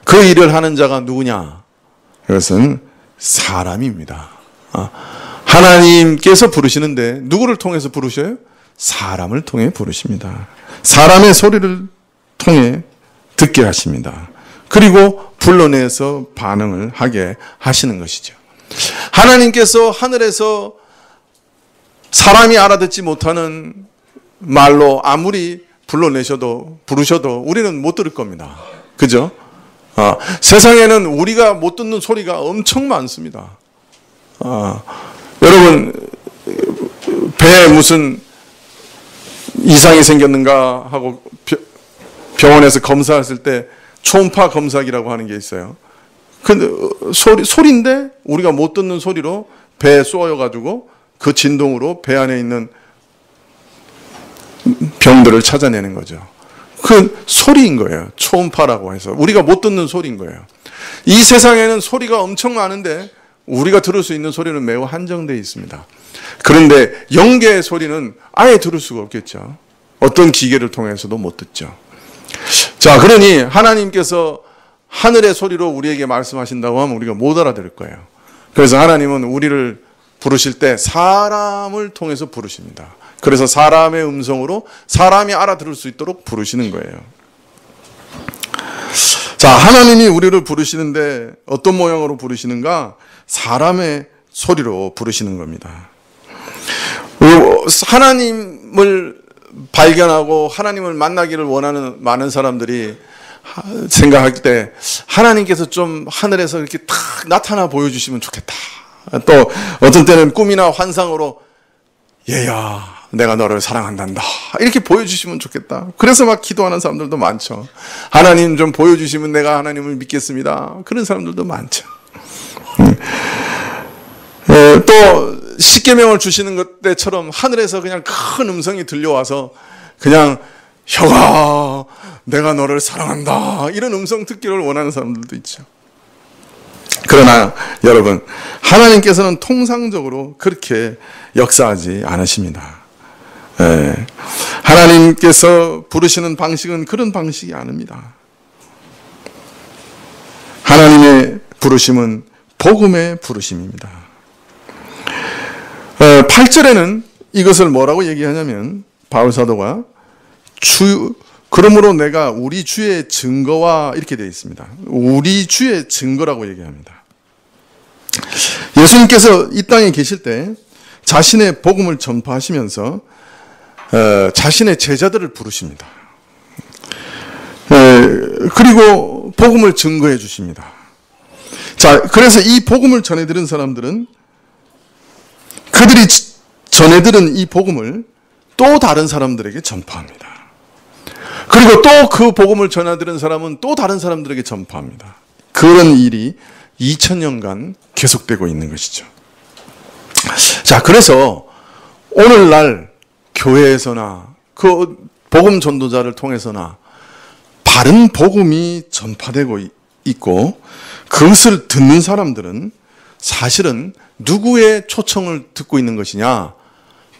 그 일을 하는 자가 누구냐? 그것은 사람입니다. 하나님께서 부르시는데 누구를 통해서 부르셔요? 사람을 통해 부르십니다. 사람의 소리를 통해 듣게 하십니다. 그리고 불러내서 반응을 하게 하시는 것이죠. 하나님께서 하늘에서 사람이 알아듣지 못하는 말로 아무리 부르셔도 우리는 못 들을 겁니다. 그죠? 세상에는 우리가 못 듣는 소리가 엄청 많습니다. 여러분, 배에 무슨 이상이 생겼는가 하고 병원에서 검사했을 때 초음파 검사기라고 하는 게 있어요. 근데 소리인데 우리가 못 듣는 소리로 배에 쏘여가지고 그 진동으로 배 안에 있는 병들을 찾아내는 거죠. 그 소리인 거예요. 초음파라고 해서 우리가 못 듣는 소리인 거예요. 이 세상에는 소리가 엄청 많은데 우리가 들을 수 있는 소리는 매우 한정되어 있습니다. 그런데 영계의 소리는 아예 들을 수가 없겠죠. 어떤 기계를 통해서도 못 듣죠. 자, 그러니 하나님께서 하늘의 소리로 우리에게 말씀하신다고 하면 우리가 못 알아들을 거예요. 그래서 하나님은 우리를 부르실 때 사람을 통해서 부르십니다. 그래서 사람의 음성으로 사람이 알아들을 수 있도록 부르시는 거예요. 자, 하나님이 우리를 부르시는데 어떤 모양으로 부르시는가? 사람의 소리로 부르시는 겁니다. 하나님을 발견하고 하나님을 만나기를 원하는 많은 사람들이 생각할 때 하나님께서 좀 하늘에서 이렇게 탁 나타나 보여주시면 좋겠다. 또 어떤 때는 꿈이나 환상으로 얘야 내가 너를 사랑한단다 이렇게 보여주시면 좋겠다. 그래서 막 기도하는 사람들도 많죠. 하나님 좀 보여주시면 내가 하나님을 믿겠습니다. 그런 사람들도 많죠. 또 십계명을 주시는 것 때처럼 하늘에서 그냥 큰 음성이 들려와서 그냥 형아 내가 너를 사랑한다 이런 음성 듣기를 원하는 사람들도 있죠. 그러나 여러분 하나님께서는 통상적으로 그렇게 역사하지 않으십니다. 하나님께서 부르시는 방식은 그런 방식이 아닙니다. 하나님의 부르심은 복음의 부르심입니다. 8절에는 이것을 뭐라고 얘기하냐면 바울 사도가 그러므로 내가 우리 주의 증거와 이렇게 되어 있습니다. 우리 주의 증거라고 얘기합니다. 예수님께서 이 땅에 계실 때 자신의 복음을 전파하시면서 자신의 제자들을 부르십니다. 그리고 복음을 증거해 주십니다. 자, 그래서 이 복음을 전해들은 사람들은 그들이 전해들은 이 복음을 또 다른 사람들에게 전파합니다. 그리고 또 그 복음을 전해들은 사람은 또 다른 사람들에게 전파합니다. 그런 일이 2000년간 계속되고 있는 것이죠. 자, 그래서 오늘날 교회에서나 그 복음 전도자를 통해서나 바른 복음이 전파되고 있고 그것을 듣는 사람들은 사실은 누구의 초청을 듣고 있는 것이냐?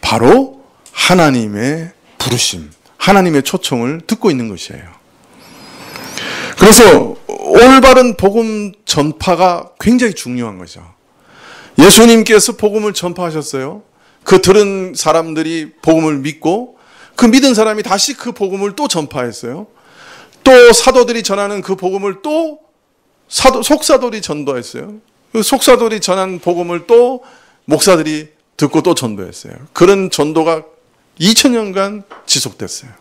바로 하나님의 부르심, 하나님의 초청을 듣고 있는 것이에요. 그래서 올바른 복음 전파가 굉장히 중요한 거죠. 예수님께서 복음을 전파하셨어요. 그 들은 사람들이 복음을 믿고 그 믿은 사람이 다시 그 복음을 또 전파했어요. 또 사도들이 전하는 그 복음을 또 속사들이 전도했어요. 그 속사들이 전한 복음을 또 목사들이 듣고 또 전도했어요. 그런 전도가 2000년간 지속됐어요.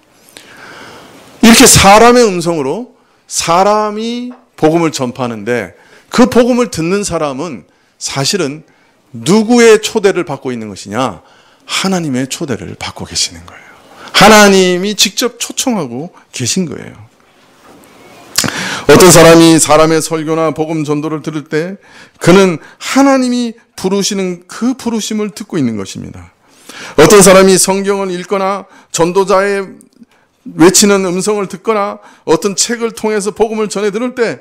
이렇게 사람의 음성으로 사람이 복음을 전파하는데 그 복음을 듣는 사람은 사실은 누구의 초대를 받고 있는 것이냐? 하나님의 초대를 받고 계시는 거예요. 하나님이 직접 초청하고 계신 거예요. 어떤 사람이 사람의 설교나 복음 전도를 들을 때 그는 하나님이 부르시는 그 부르심을 듣고 있는 것입니다. 어떤 사람이 성경을 읽거나 전도자의 외치는 음성을 듣거나 어떤 책을 통해서 복음을 전해 들을 때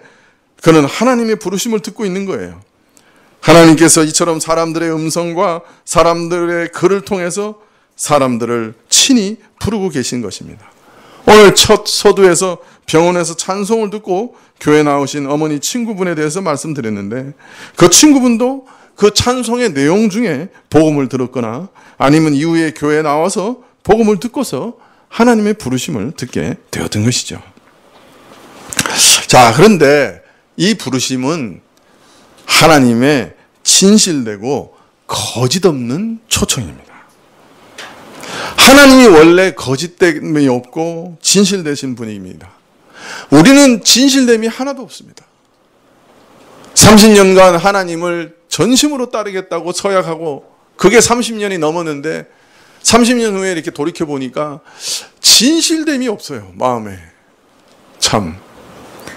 그는 하나님의 부르심을 듣고 있는 거예요. 하나님께서 이처럼 사람들의 음성과 사람들의 글을 통해서 사람들을 친히 부르고 계신 것입니다. 오늘 첫 서두에서 병원에서 찬송을 듣고 교회 나오신 어머니 친구분에 대해서 말씀드렸는데 그 친구분도 그 찬송의 내용 중에 복음을 들었거나 아니면 이후에 교회에 나와서 복음을 듣고서 하나님의 부르심을 듣게 되었던 것이죠. 자, 그런데 이 부르심은 하나님의 진실되고 거짓 없는 초청입니다. 하나님이 원래 거짓됨이 없고 진실되신 분입니다. 우리는 진실됨이 하나도 없습니다. 30년간 하나님을 전심으로 따르겠다고 서약하고 그게 30년이 넘었는데 30년 후에 이렇게 돌이켜보니까 진실됨이 없어요. 마음에. 참.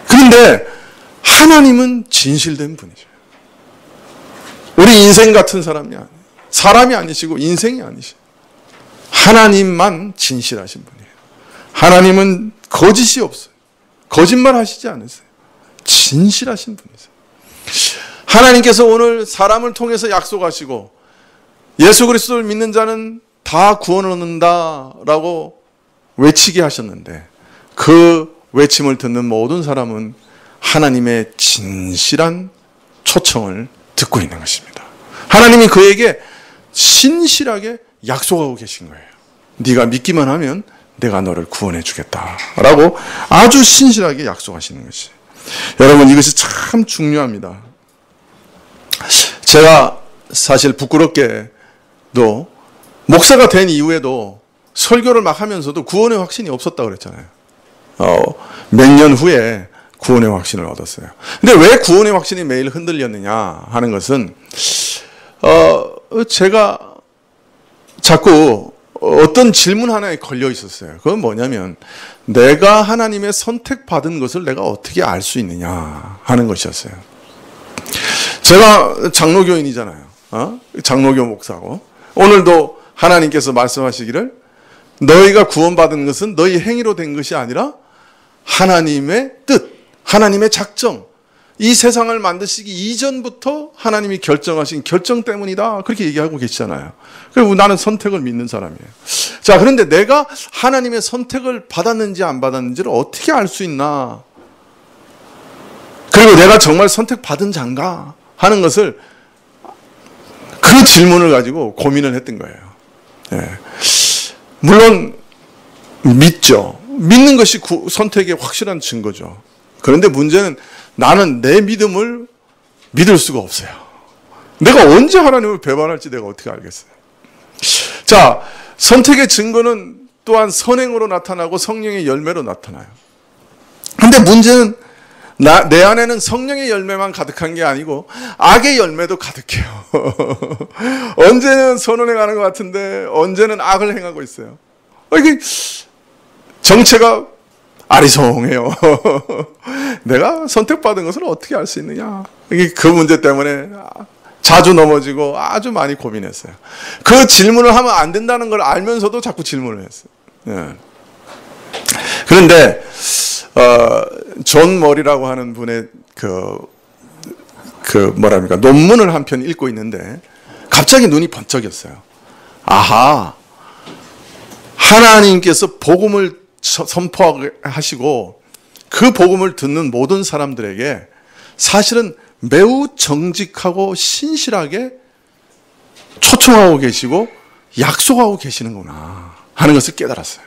그런데 하나님은 진실된 분이죠. 우리 인생 같은 사람이 아니에요. 사람이 아니시고 인생이 아니시고 하나님만 진실하신 분이에요. 하나님은 거짓이 없어요. 거짓말 하시지 않으세요. 진실하신 분이세요. 하나님께서 오늘 사람을 통해서 약속하시고 예수 그리스도를 믿는 자는 다 구원을 얻는다라고 외치게 하셨는데 그 외침을 듣는 모든 사람은 하나님의 진실한 초청을 듣고 있는 것입니다. 하나님이 그에게 신실하게 약속하고 계신 거예요. 네가 믿기만 하면 내가 너를 구원해 주겠다라고 아주 신실하게 약속하시는 것이. 여러분, 이것이 참 중요합니다. 제가 사실 부끄럽게도 목사가 된 이후에도 설교를 막 하면서도 구원의 확신이 없었다고 그랬잖아요. 몇 년 후에 구원의 확신을 얻었어요. 근데 왜 구원의 확신이 매일 흔들렸느냐 하는 것은 제가 자꾸 어떤 질문 하나에 걸려 있었어요. 그건 뭐냐면 내가 하나님의 선택받은 것을 내가 어떻게 알 수 있느냐 하는 것이었어요. 제가 장로교인이잖아요. 장로교 목사고 오늘도 하나님께서 말씀하시기를 너희가 구원받은 것은 너희 행위로 된 것이 아니라 하나님의 뜻, 하나님의 작정, 이 세상을 만드시기 이전부터 하나님이 결정하신 결정 때문이다. 그렇게 얘기하고 계시잖아요. 그리고 나는 선택을 믿는 사람이에요. 자, 그런데 내가 하나님의 선택을 받았는지 안 받았는지를 어떻게 알 수 있나? 그리고 내가 정말 선택받은 자인가? 하는 것을 그 질문을 가지고 고민을 했던 거예요. 예. 물론 믿죠. 믿는 것이 선택의 확실한 증거죠. 그런데 문제는 나는 내 믿음을 믿을 수가 없어요. 내가 언제 하나님을 배반할지 내가 어떻게 알겠어요? 자, 선택의 증거는 또한 선행으로 나타나고 성령의 열매로 나타나요. 근데 문제는 내 안에는 성령의 열매만 가득한 게 아니고 악의 열매도 가득해요. 언제는 선을 행하는 것 같은데 언제는 악을 행하고 있어요. 이게 정체가 아리송해요. 내가 선택받은 것을 어떻게 알 수 있느냐. 그 문제 때문에 자주 넘어지고 아주 많이 고민했어요. 그 질문을 하면 안 된다는 걸 알면서도 자꾸 질문을 했어요. 예. 그런데 존 머리라고 하는 분의 논문을 한 편 읽고 있는데 갑자기 눈이 번쩍였어요. 아하, 하나님께서 복음을 선포하시고 그 복음을 듣는 모든 사람들에게 사실은 매우 정직하고 신실하게 초청하고 계시고 약속하고 계시는구나 하는 것을 깨달았어요.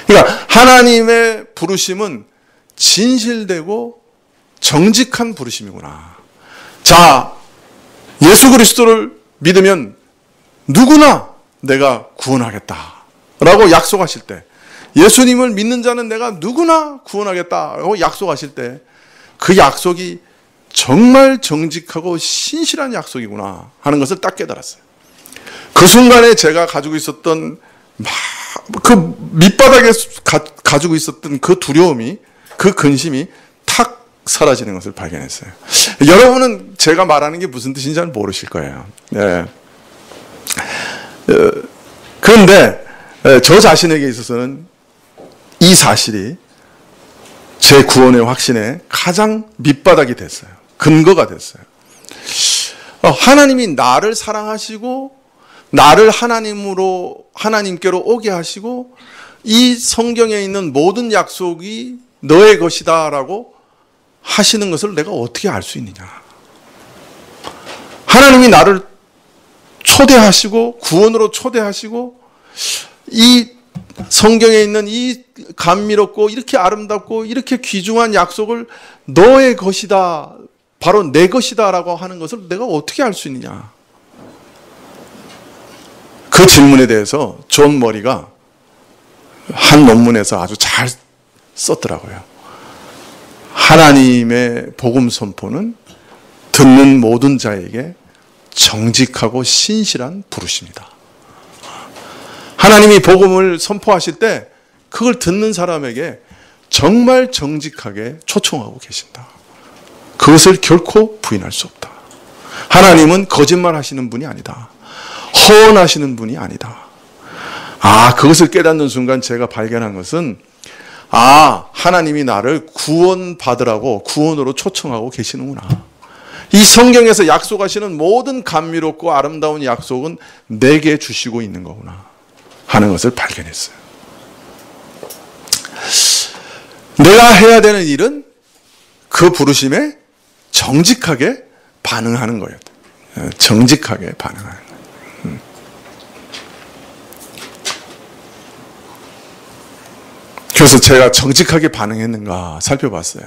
그러니까 하나님의 부르심은 진실되고 정직한 부르심이구나. 자, 예수 그리스도를 믿으면 누구나 내가 구원하겠다라고 약속하실 때, 예수님을 믿는 자는 내가 누구나 구원하겠다라고 약속하실 때 그 약속이 정말 정직하고 신실한 약속이구나 하는 것을 딱 깨달았어요. 그 순간에 제가 가지고 있었던 그 밑바닥에 가지고 있었던 그 두려움이, 그 근심이 탁 사라지는 것을 발견했어요. 여러분은 제가 말하는 게 무슨 뜻인지 잘 모르실 거예요. 네. 그런데 저 자신에게 있어서는 이 사실이 제 구원의 확신에 가장 밑바닥이 됐어요. 근거가 됐어요. 하나님이 나를 사랑하시고 나를 하나님께로 오게 하시고 이 성경에 있는 모든 약속이 너의 것이다 라고 하시는 것을 내가 어떻게 알 수 있느냐. 하나님이 나를 초대하시고 구원으로 초대하시고 이 성경에 있는 이 감미롭고 이렇게 아름답고 이렇게 귀중한 약속을 너의 것이다, 바로 내 것이다 라고 하는 것을 내가 어떻게 알 수 있느냐. 그 질문에 대해서 존 머리가 한 논문에서 아주 잘 썼더라고요. 하나님의 복음 선포는 듣는 모든 자에게 정직하고 신실한 부르심이다. 하나님이 복음을 선포하실 때 그걸 듣는 사람에게 정말 정직하게 초청하고 계신다. 그것을 결코 부인할 수 없다. 하나님은 거짓말 하시는 분이 아니다. 허언하시는 분이 아니다. 그것을 깨닫는 순간 제가 발견한 것은 하나님이 나를 구원받으라고 구원으로 초청하고 계시는구나. 이 성경에서 약속하시는 모든 감미롭고 아름다운 약속은 내게 주시고 있는 거구나 하는 것을 발견했어요. 내가 해야 되는 일은 그 부르심에 정직하게 반응하는 거예요. 정직하게 반응하는 거예요. 그래서 제가 정직하게 반응했는가 살펴봤어요.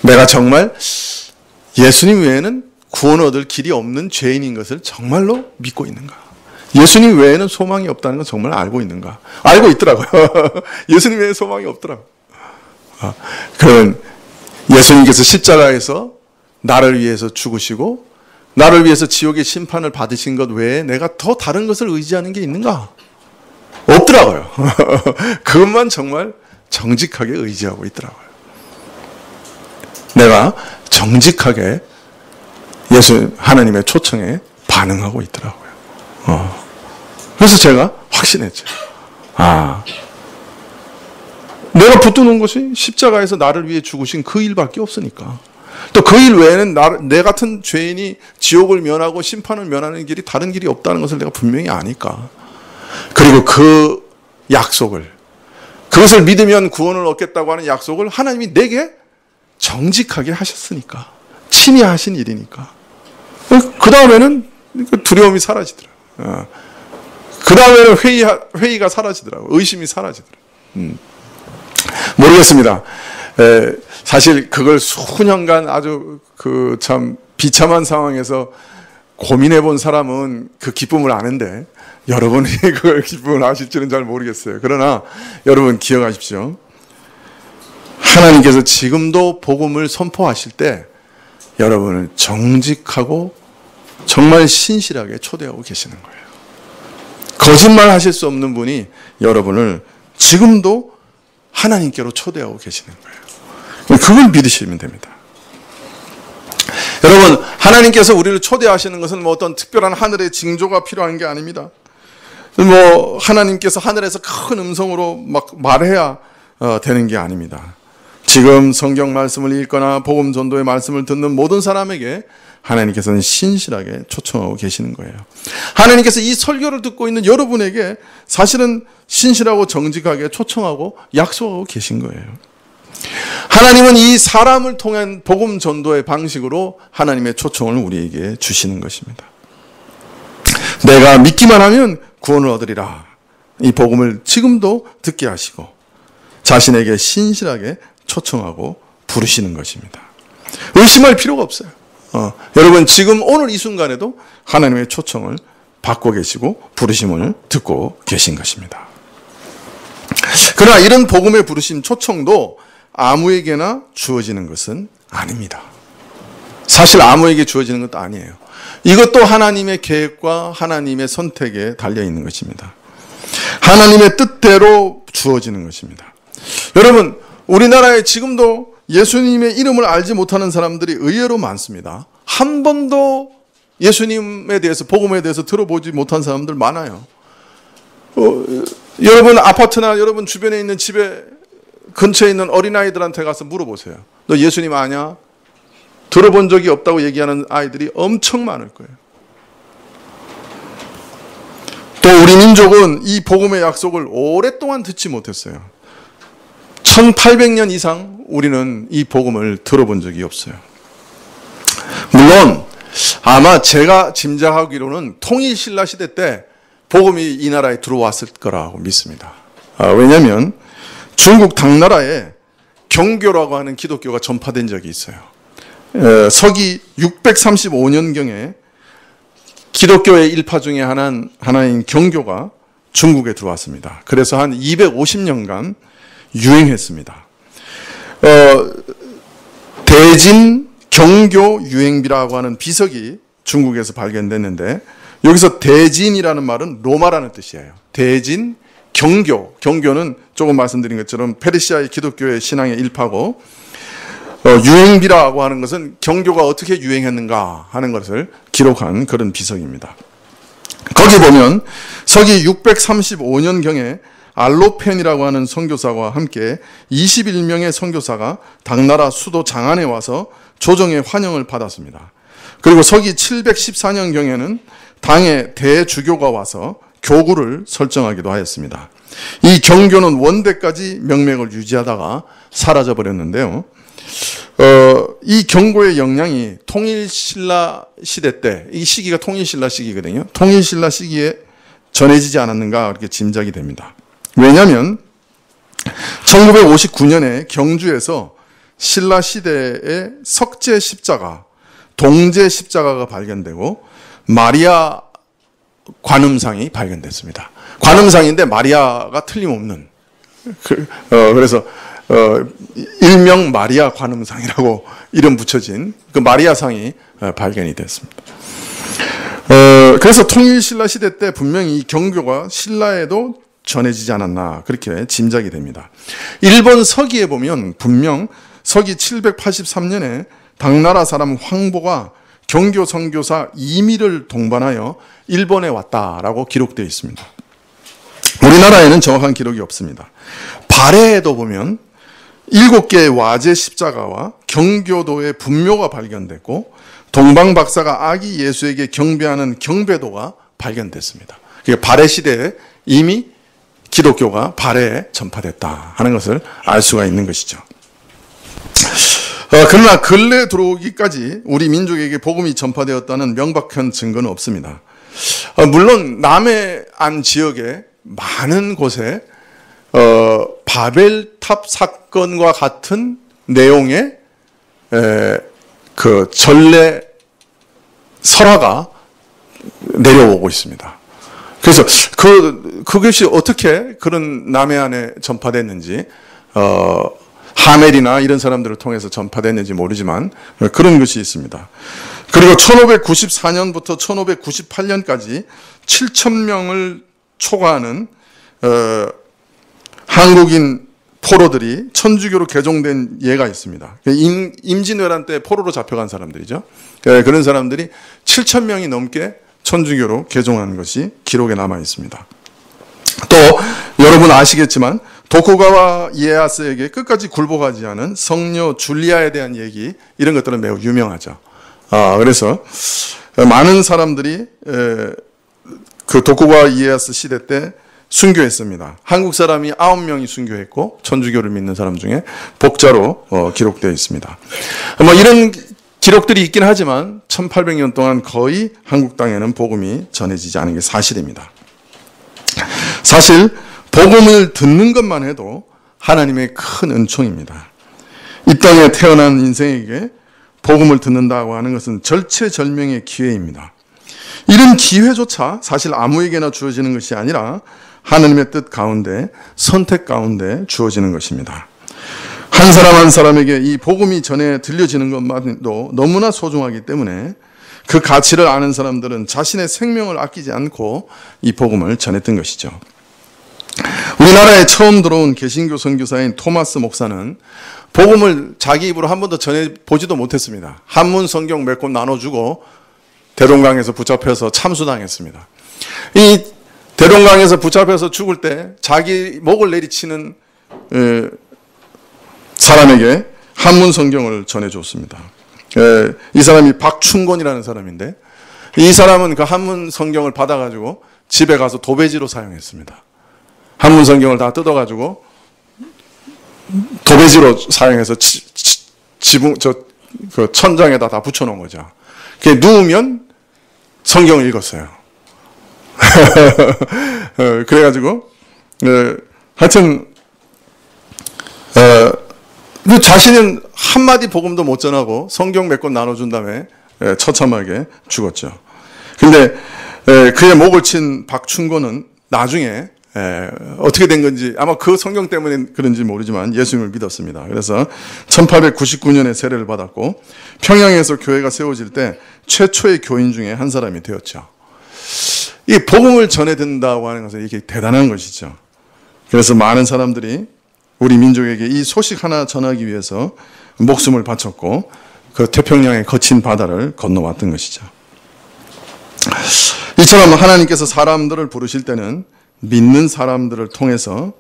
내가 정말 예수님 외에는 구원 얻을 길이 없는 죄인인 것을 정말로 믿고 있는가? 예수님 외에는 소망이 없다는 건 정말 알고 있는가? 알고 있더라고요. 예수님 외에 소망이 없더라고요. 그럼 예수님께서 십자가에서 나를 위해서 죽으시고 나를 위해서 지옥의 심판을 받으신 것 외에 내가 더 다른 것을 의지하는 게 있는가? 없더라고요. 그것만 정말 정직하게 의지하고 있더라고요. 내가 정직하게 하나님의 초청에 반응하고 있더라고요. 그래서 제가 확신했죠. 내가 붙드는 것이 십자가에서 나를 위해 죽으신 그 일밖에 없으니까. 또 그 일 외에는 내 같은 죄인이 지옥을 면하고 심판을 면하는 길이 다른 길이 없다는 것을 내가 분명히 아니까. 그리고 그 약속을, 그것을 믿으면 구원을 얻겠다고 하는 약속을 하나님이 내게 정직하게 하셨으니까, 친히 하신 일이니까. 그 다음에는 두려움이 사라지더라고요. 그 다음에는 회의가 사라지더라고요. 의심이 사라지더라고요. 모르겠습니다. 사실 그걸 수년간 아주 참 비참한 상황에서 고민해 본 사람은 그 기쁨을 아는데, 여러분이 그 기쁨을 아실지는 잘 모르겠어요. 그러나 여러분 기억하십시오. 하나님께서 지금도 복음을 선포하실 때 여러분을 정직하고 정말 신실하게 초대하고 계시는 거예요. 거짓말 하실 수 없는 분이 여러분을 지금도 하나님께로 초대하고 계시는 거예요. 그걸 믿으시면 됩니다. 여러분, 하나님께서 우리를 초대하시는 것은 뭐 어떤 특별한 하늘의 징조가 필요한 게 아닙니다. 뭐 하나님께서 하늘에서 큰 음성으로 막 말해야 되는 게 아닙니다. 지금 성경 말씀을 읽거나 복음 전도의 말씀을 듣는 모든 사람에게 하나님께서는 신실하게 초청하고 계시는 거예요. 하나님께서 이 설교를 듣고 있는 여러분에게 사실은 신실하고 정직하게 초청하고 약속하고 계신 거예요. 하나님은 이 사람을 통한 복음 전도의 방식으로 하나님의 초청을 우리에게 주시는 것입니다. 내가 믿기만 하면 구원을 얻으리라. 이 복음을 지금도 듣게 하시고 자신에게 신실하게 초청하고 부르시는 것입니다. 의심할 필요가 없어요. 여러분 지금 오늘 이 순간에도 하나님의 초청을 받고 계시고 부르심을 듣고 계신 것입니다. 그러나 이런 복음의 부르심 초청도 아무에게나 주어지는 것은 아닙니다. 사실 아무에게 주어지는 것도 아니에요. 이것도 하나님의 계획과 하나님의 선택에 달려있는 것입니다. 하나님의 뜻대로 주어지는 것입니다. 여러분, 우리나라에 지금도 예수님의 이름을 알지 못하는 사람들이 의외로 많습니다. 한 번도 예수님에 대해서, 복음에 대해서 들어보지 못한 사람들 많아요. 여러분 아파트나 여러분 주변에 있는 집에 근처에 있는 어린아이들한테 가서 물어보세요. 너 예수님 아냐? 들어본 적이 없다고 얘기하는 아이들이 엄청 많을 거예요. 또 우리 민족은 이 복음의 약속을 오랫동안 듣지 못했어요. 1800년 이상 우리는 이 복음을 들어본 적이 없어요. 물론 아마 제가 짐작하기로는 통일신라 시대 때 복음이 이 나라에 들어왔을 거라고 믿습니다. 왜냐하면 중국 당나라에 경교라고 하는 기독교가 전파된 적이 있어요. 서기 635년경에 기독교의 일파 중에 하나인 경교가 중국에 들어왔습니다. 그래서 한 250년간 유행했습니다. 대진 경교 유행비라고 하는 비석이 중국에서 발견됐는데, 여기서 대진이라는 말은 로마라는 뜻이에요. 대진, 경교. 경교는 조금 말씀드린 것처럼 페르시아의 기독교의 신앙의 일파고, 유행비라고 하는 것은 경교가 어떻게 유행했는가 하는 것을 기록한 그런 비석입니다. 거기 보면 서기 635년경에 알로펜이라고 하는 선교사와 함께 21명의 선교사가 당나라 수도 장안에 와서 조정의 환영을 받았습니다. 그리고 서기 714년경에는 당의 대주교가 와서 교구를 설정하기도 하였습니다. 이 경교는 원대까지 명맥을 유지하다가 사라져버렸는데요. 이 경고의 영향이 통일신라 시대 때, 이 시기가 통일신라 시기거든요. 통일신라 시기에 전해지지 않았는가 그렇게 짐작이 됩니다. 왜냐하면 1959년에 경주에서 신라 시대의 석재 십자가, 동재 십자가가 발견되고 마리아 관음상이 발견됐습니다. 관음상인데 마리아가 틀림없는, 그래서 일명 마리아 관음상이라고 이름 붙여진 그 마리아상이 발견이 됐습니다. 그래서 통일신라 시대 때 분명히 이 경교가 신라에도 전해지지 않았나 그렇게 짐작이 됩니다. 일본 서기에 보면 분명 서기 783년에 당나라 사람 황보가 경교 선교사 이미를 동반하여 일본에 왔다라고 기록되어 있습니다. 우리나라에는 정확한 기록이 없습니다. 발해에도 보면 7개의 와제 십자가와 경교도의 분묘가 발견됐고 동방박사가 아기 예수에게 경배하는 경배도가 발견됐습니다. 발해 시대에 이미 기독교가 발해에 전파됐다 하는 것을 알 수가 있는 것이죠. 그러나 근래 들어오기까지 우리 민족에게 복음이 전파되었다는 명백한 증거는 없습니다. 물론 남해안 지역의 많은 곳에 바벨탑 사건과 같은 내용의 그 전래 설화가 내려오고 있습니다. 그래서 그것이 어떻게 그런 남해안에 전파됐는지 하멜이나 이런 사람들을 통해서 전파됐는지 모르지만 그런 것이 있습니다. 그리고 1594년부터 1598년까지 7,000명을 초과하는 한국인 포로들이 천주교로 개종된 예가 있습니다. 임진왜란 때 포로로 잡혀간 사람들이죠. 그런 사람들이 7,000명이 넘게 천주교로 개종한 것이 기록에 남아 있습니다. 또 여러분 아시겠지만 도쿠가와 이에야스에게 끝까지 굴복하지 않은 성녀 줄리아에 대한 얘기, 이런 것들은 매우 유명하죠. 그래서 많은 사람들이 그 도쿠가와 이에야스 시대 때 순교했습니다. 한국 사람이 9명이 순교했고 천주교를 믿는 사람 중에 복자로 기록되어 있습니다. 뭐 이런 기록들이 있긴 하지만 1800년 동안 거의 한국 땅에는 복음이 전해지지 않은 게 사실입니다. 사실 복음을 듣는 것만 해도 하나님의 큰 은총입니다. 이 땅에 태어난 인생에게 복음을 듣는다고 하는 것은 절체절명의 기회입니다. 이런 기회조차 사실 아무에게나 주어지는 것이 아니라 하나님의 뜻 가운데, 선택 가운데 주어지는 것입니다. 한 사람 한 사람에게 이 복음이 전해 들려지는 것만도 너무나 소중하기 때문에 그 가치를 아는 사람들은 자신의 생명을 아끼지 않고 이 복음을 전했던 것이죠. 우리나라에 처음 들어온 개신교 선교사인 토마스 목사는 복음을 자기 입으로 한 번도 전해보지도 못했습니다. 한문 성경 몇 권 나눠주고 대동강에서 붙잡혀서 참수당했습니다. 이 대동강에서 붙잡혀서 죽을 때 자기 목을 내리치는 사람에게 한문 성경을 전해줬습니다. 이 사람이 박충곤이라는 사람인데, 이 사람은 그 한문 성경을 받아가지고 집에 가서 도배지로 사용했습니다. 한문 성경을 다 뜯어가지고 도배지로 사용해서 지붕 그 천장에다 다 붙여놓은 거죠. 그게 누우면 성경을 읽었어요. 그래가지고 하여튼 자신은 한마디 복음도 못 전하고 성경 몇 권 나눠준 다음에 처참하게 죽었죠. 근데 그의 목을 친 박충곤은 나중에 어떻게 된 건지, 아마 그 성경 때문에 그런지 모르지만 예수님을 믿었습니다. 그래서 1899년에 세례를 받았고 평양에서 교회가 세워질 때 최초의 교인 중에 한 사람이 되었죠. 이 복음을 전해 듣는다고 하는 것은 이게 대단한 것이죠. 그래서 많은 사람들이 우리 민족에게 이 소식 하나 전하기 위해서 목숨을 바쳤고 그 태평양의 거친 바다를 건너왔던 것이죠. 이처럼 하나님께서 사람들을 부르실 때는 믿는 사람들을 통해서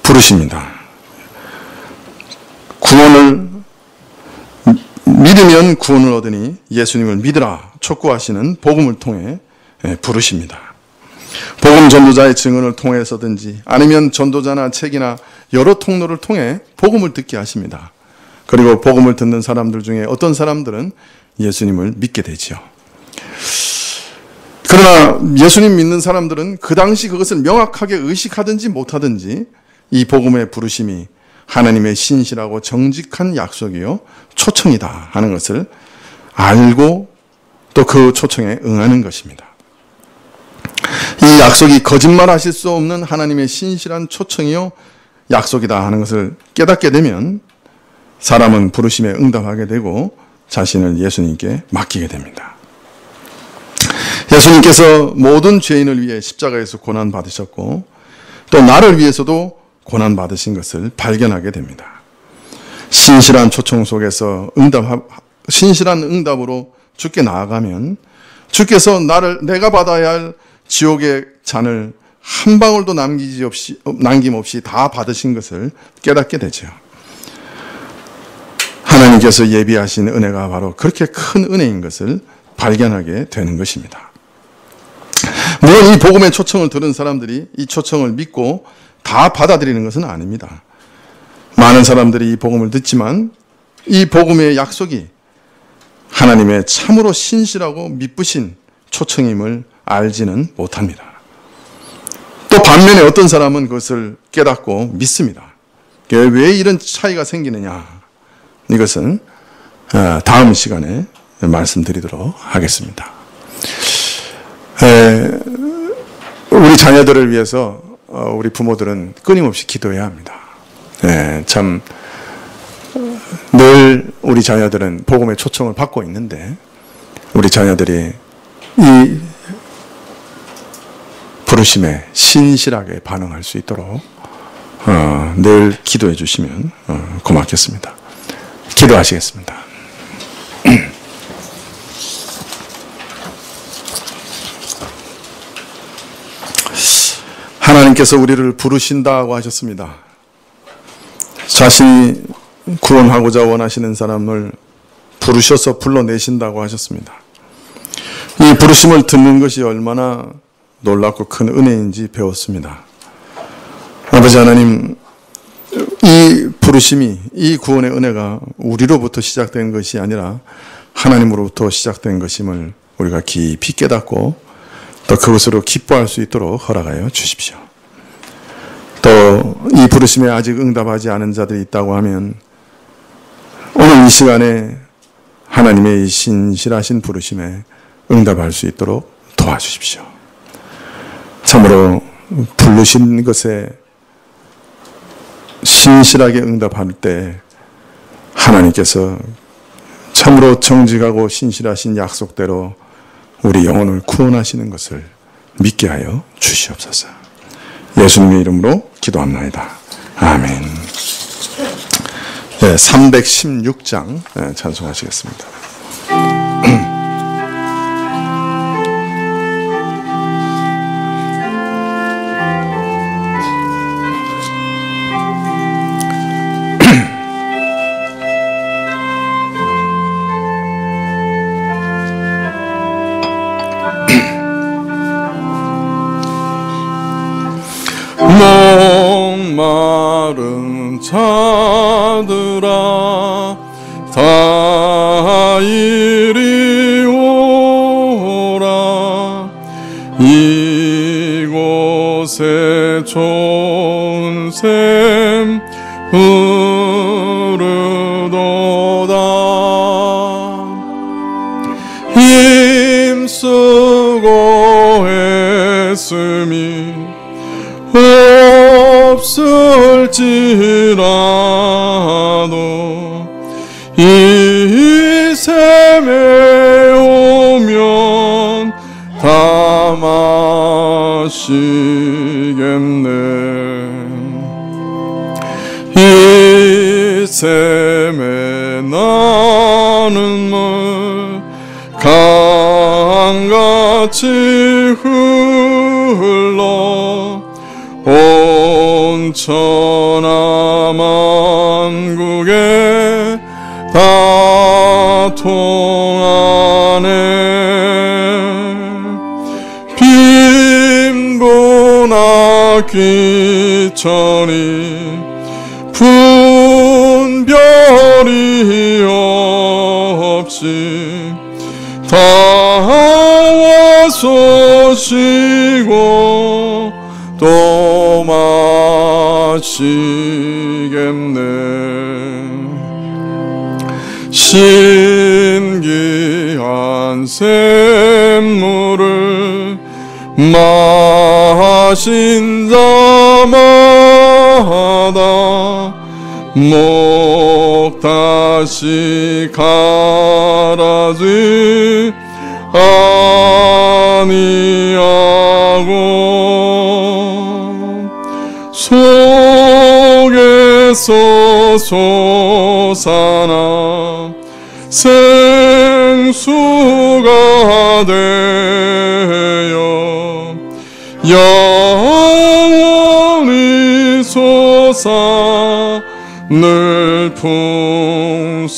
부르십니다. 믿으면 구원을 얻으니 예수님을 믿으라 촉구하시는 복음을 통해 부르십니다. 복음 전도자의 증언을 통해서든지 아니면 전도자나 책이나 여러 통로를 통해 복음을 듣게 하십니다. 그리고 복음을 듣는 사람들 중에 어떤 사람들은 예수님을 믿게 되지요. 그러나 예수님 믿는 사람들은 그 당시 그것을 명확하게 의식하든지 못하든지 이 복음의 부르심이 하나님의 신실하고 정직한 약속이요 초청이다 하는 것을 알고 또 그 초청에 응하는 것입니다. 이 약속이 거짓말하실 수 없는 하나님의 신실한 초청이요 약속이다 하는 것을 깨닫게 되면 사람은 부르심에 응답하게 되고 자신을 예수님께 맡기게 됩니다. 예수님께서 모든 죄인을 위해 십자가에서 고난받으셨고 또 나를 위해서도 고난받으신 것을 발견하게 됩니다. 신실한 초청 속에서 신실한 응답으로 주께 나아가면 주께서 내가 받아야 할 지옥의 잔을 한 방울도 남김없이 다 받으신 것을 깨닫게 되죠. 하나님께서 예비하신 은혜가 바로 그렇게 큰 은혜인 것을 발견하게 되는 것입니다. 물론 이 복음의 초청을 들은 사람들이 이 초청을 믿고 다 받아들이는 것은 아닙니다. 많은 사람들이 이 복음을 듣지만 이 복음의 약속이 하나님의 참으로 신실하고 미쁘신 초청임을 알지는 못합니다. 또 반면에 어떤 사람은 그것을 깨닫고 믿습니다. 왜 이런 차이가 생기느냐? 이것은 다음 시간에 말씀드리도록 하겠습니다. 우리 자녀들을 위해서 우리 부모들은 끊임없이 기도해야 합니다. 참 늘 우리 자녀들은 복음의 초청을 받고 있는데 우리 자녀들이 이 부르심에 신실하게 반응할 수 있도록 늘 기도해 주시면 고맙겠습니다. 기도하시겠습니다. 하나님께서 우리를 부르신다고 하셨습니다. 자신이 구원하고자 원하시는 사람을 부르셔서 불러내신다고 하셨습니다. 이 부르심을 듣는 것이 얼마나 놀랍고 큰 은혜인지 배웠습니다. 아버지 하나님, 이 부르심이, 이 구원의 은혜가 우리로부터 시작된 것이 아니라 하나님으로부터 시작된 것임을 우리가 깊이 깨닫고 또 그것으로 기뻐할 수 있도록 허락하여 주십시오. 또 이 부르심에 아직 응답하지 않은 자들이 있다고 하면 오늘 이 시간에 하나님의 이 신실하신 부르심에 응답할 수 있도록 도와주십시오. 참으로 부르신 것에 신실하게 응답할 때 하나님께서 참으로 정직하고 신실하신 약속대로 우리 영혼을 구원하시는 것을 믿게 하여 주시옵소서. 예수님의 이름으로 기도합나이다. 아멘. 316장 찬송하시겠습니다. 목마른 자들아 다 이리 오라. 이곳에 좋은 샘 흐르도다. 힘쓰고 애쓰미 없을지라도 이 샘에 오면 다 마시겠네. 이 샘에 나는 물 강같이 흘러 온 천하만국에 다 통하네. 빈부나 귀천이 분별이 없이 다 와서 쉬고 또 마시겠네. 신기한 샘물을 마신 자마다 목 다시 가라지 아니하고 속에서 솟아나 생수가 되어 영원히 솟아 늘 풍성하리.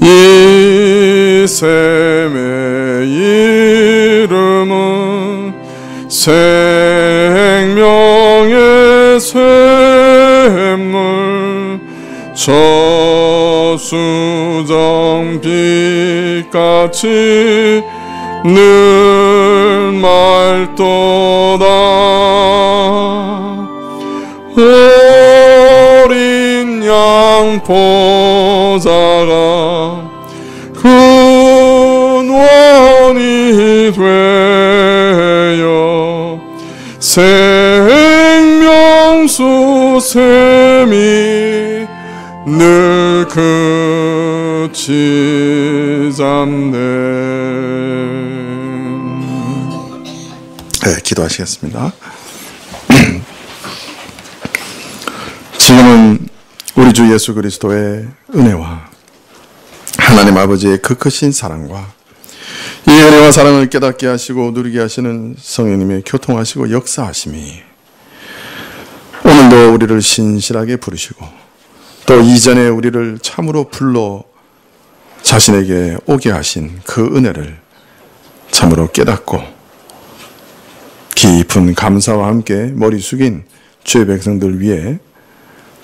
이 샘의 이름은 생명의 샘물 저수정 빛같이 늘 맑도다. 어린 양 보좌가 근원이 되어 생명수 샘이 늘 그치 잡네. 네, 기도하시겠습니다. 지금은 우리 주 예수 그리스도의 은혜와 하나님 아버지의 그 크신 사랑과 이 은혜와 사랑을 깨닫게 하시고 누리게 하시는 성령님의 교통하시고 역사하심이 오늘도 우리를 신실하게 부르시고 또 이전에 우리를 참으로 불러 자신에게 오게 하신 그 은혜를 참으로 깨닫고 깊은 감사와 함께 머리 숙인 주의 백성들 위해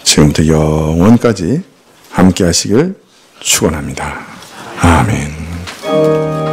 지금부터 영원까지 함께 하시길 축원합니다. 아멘.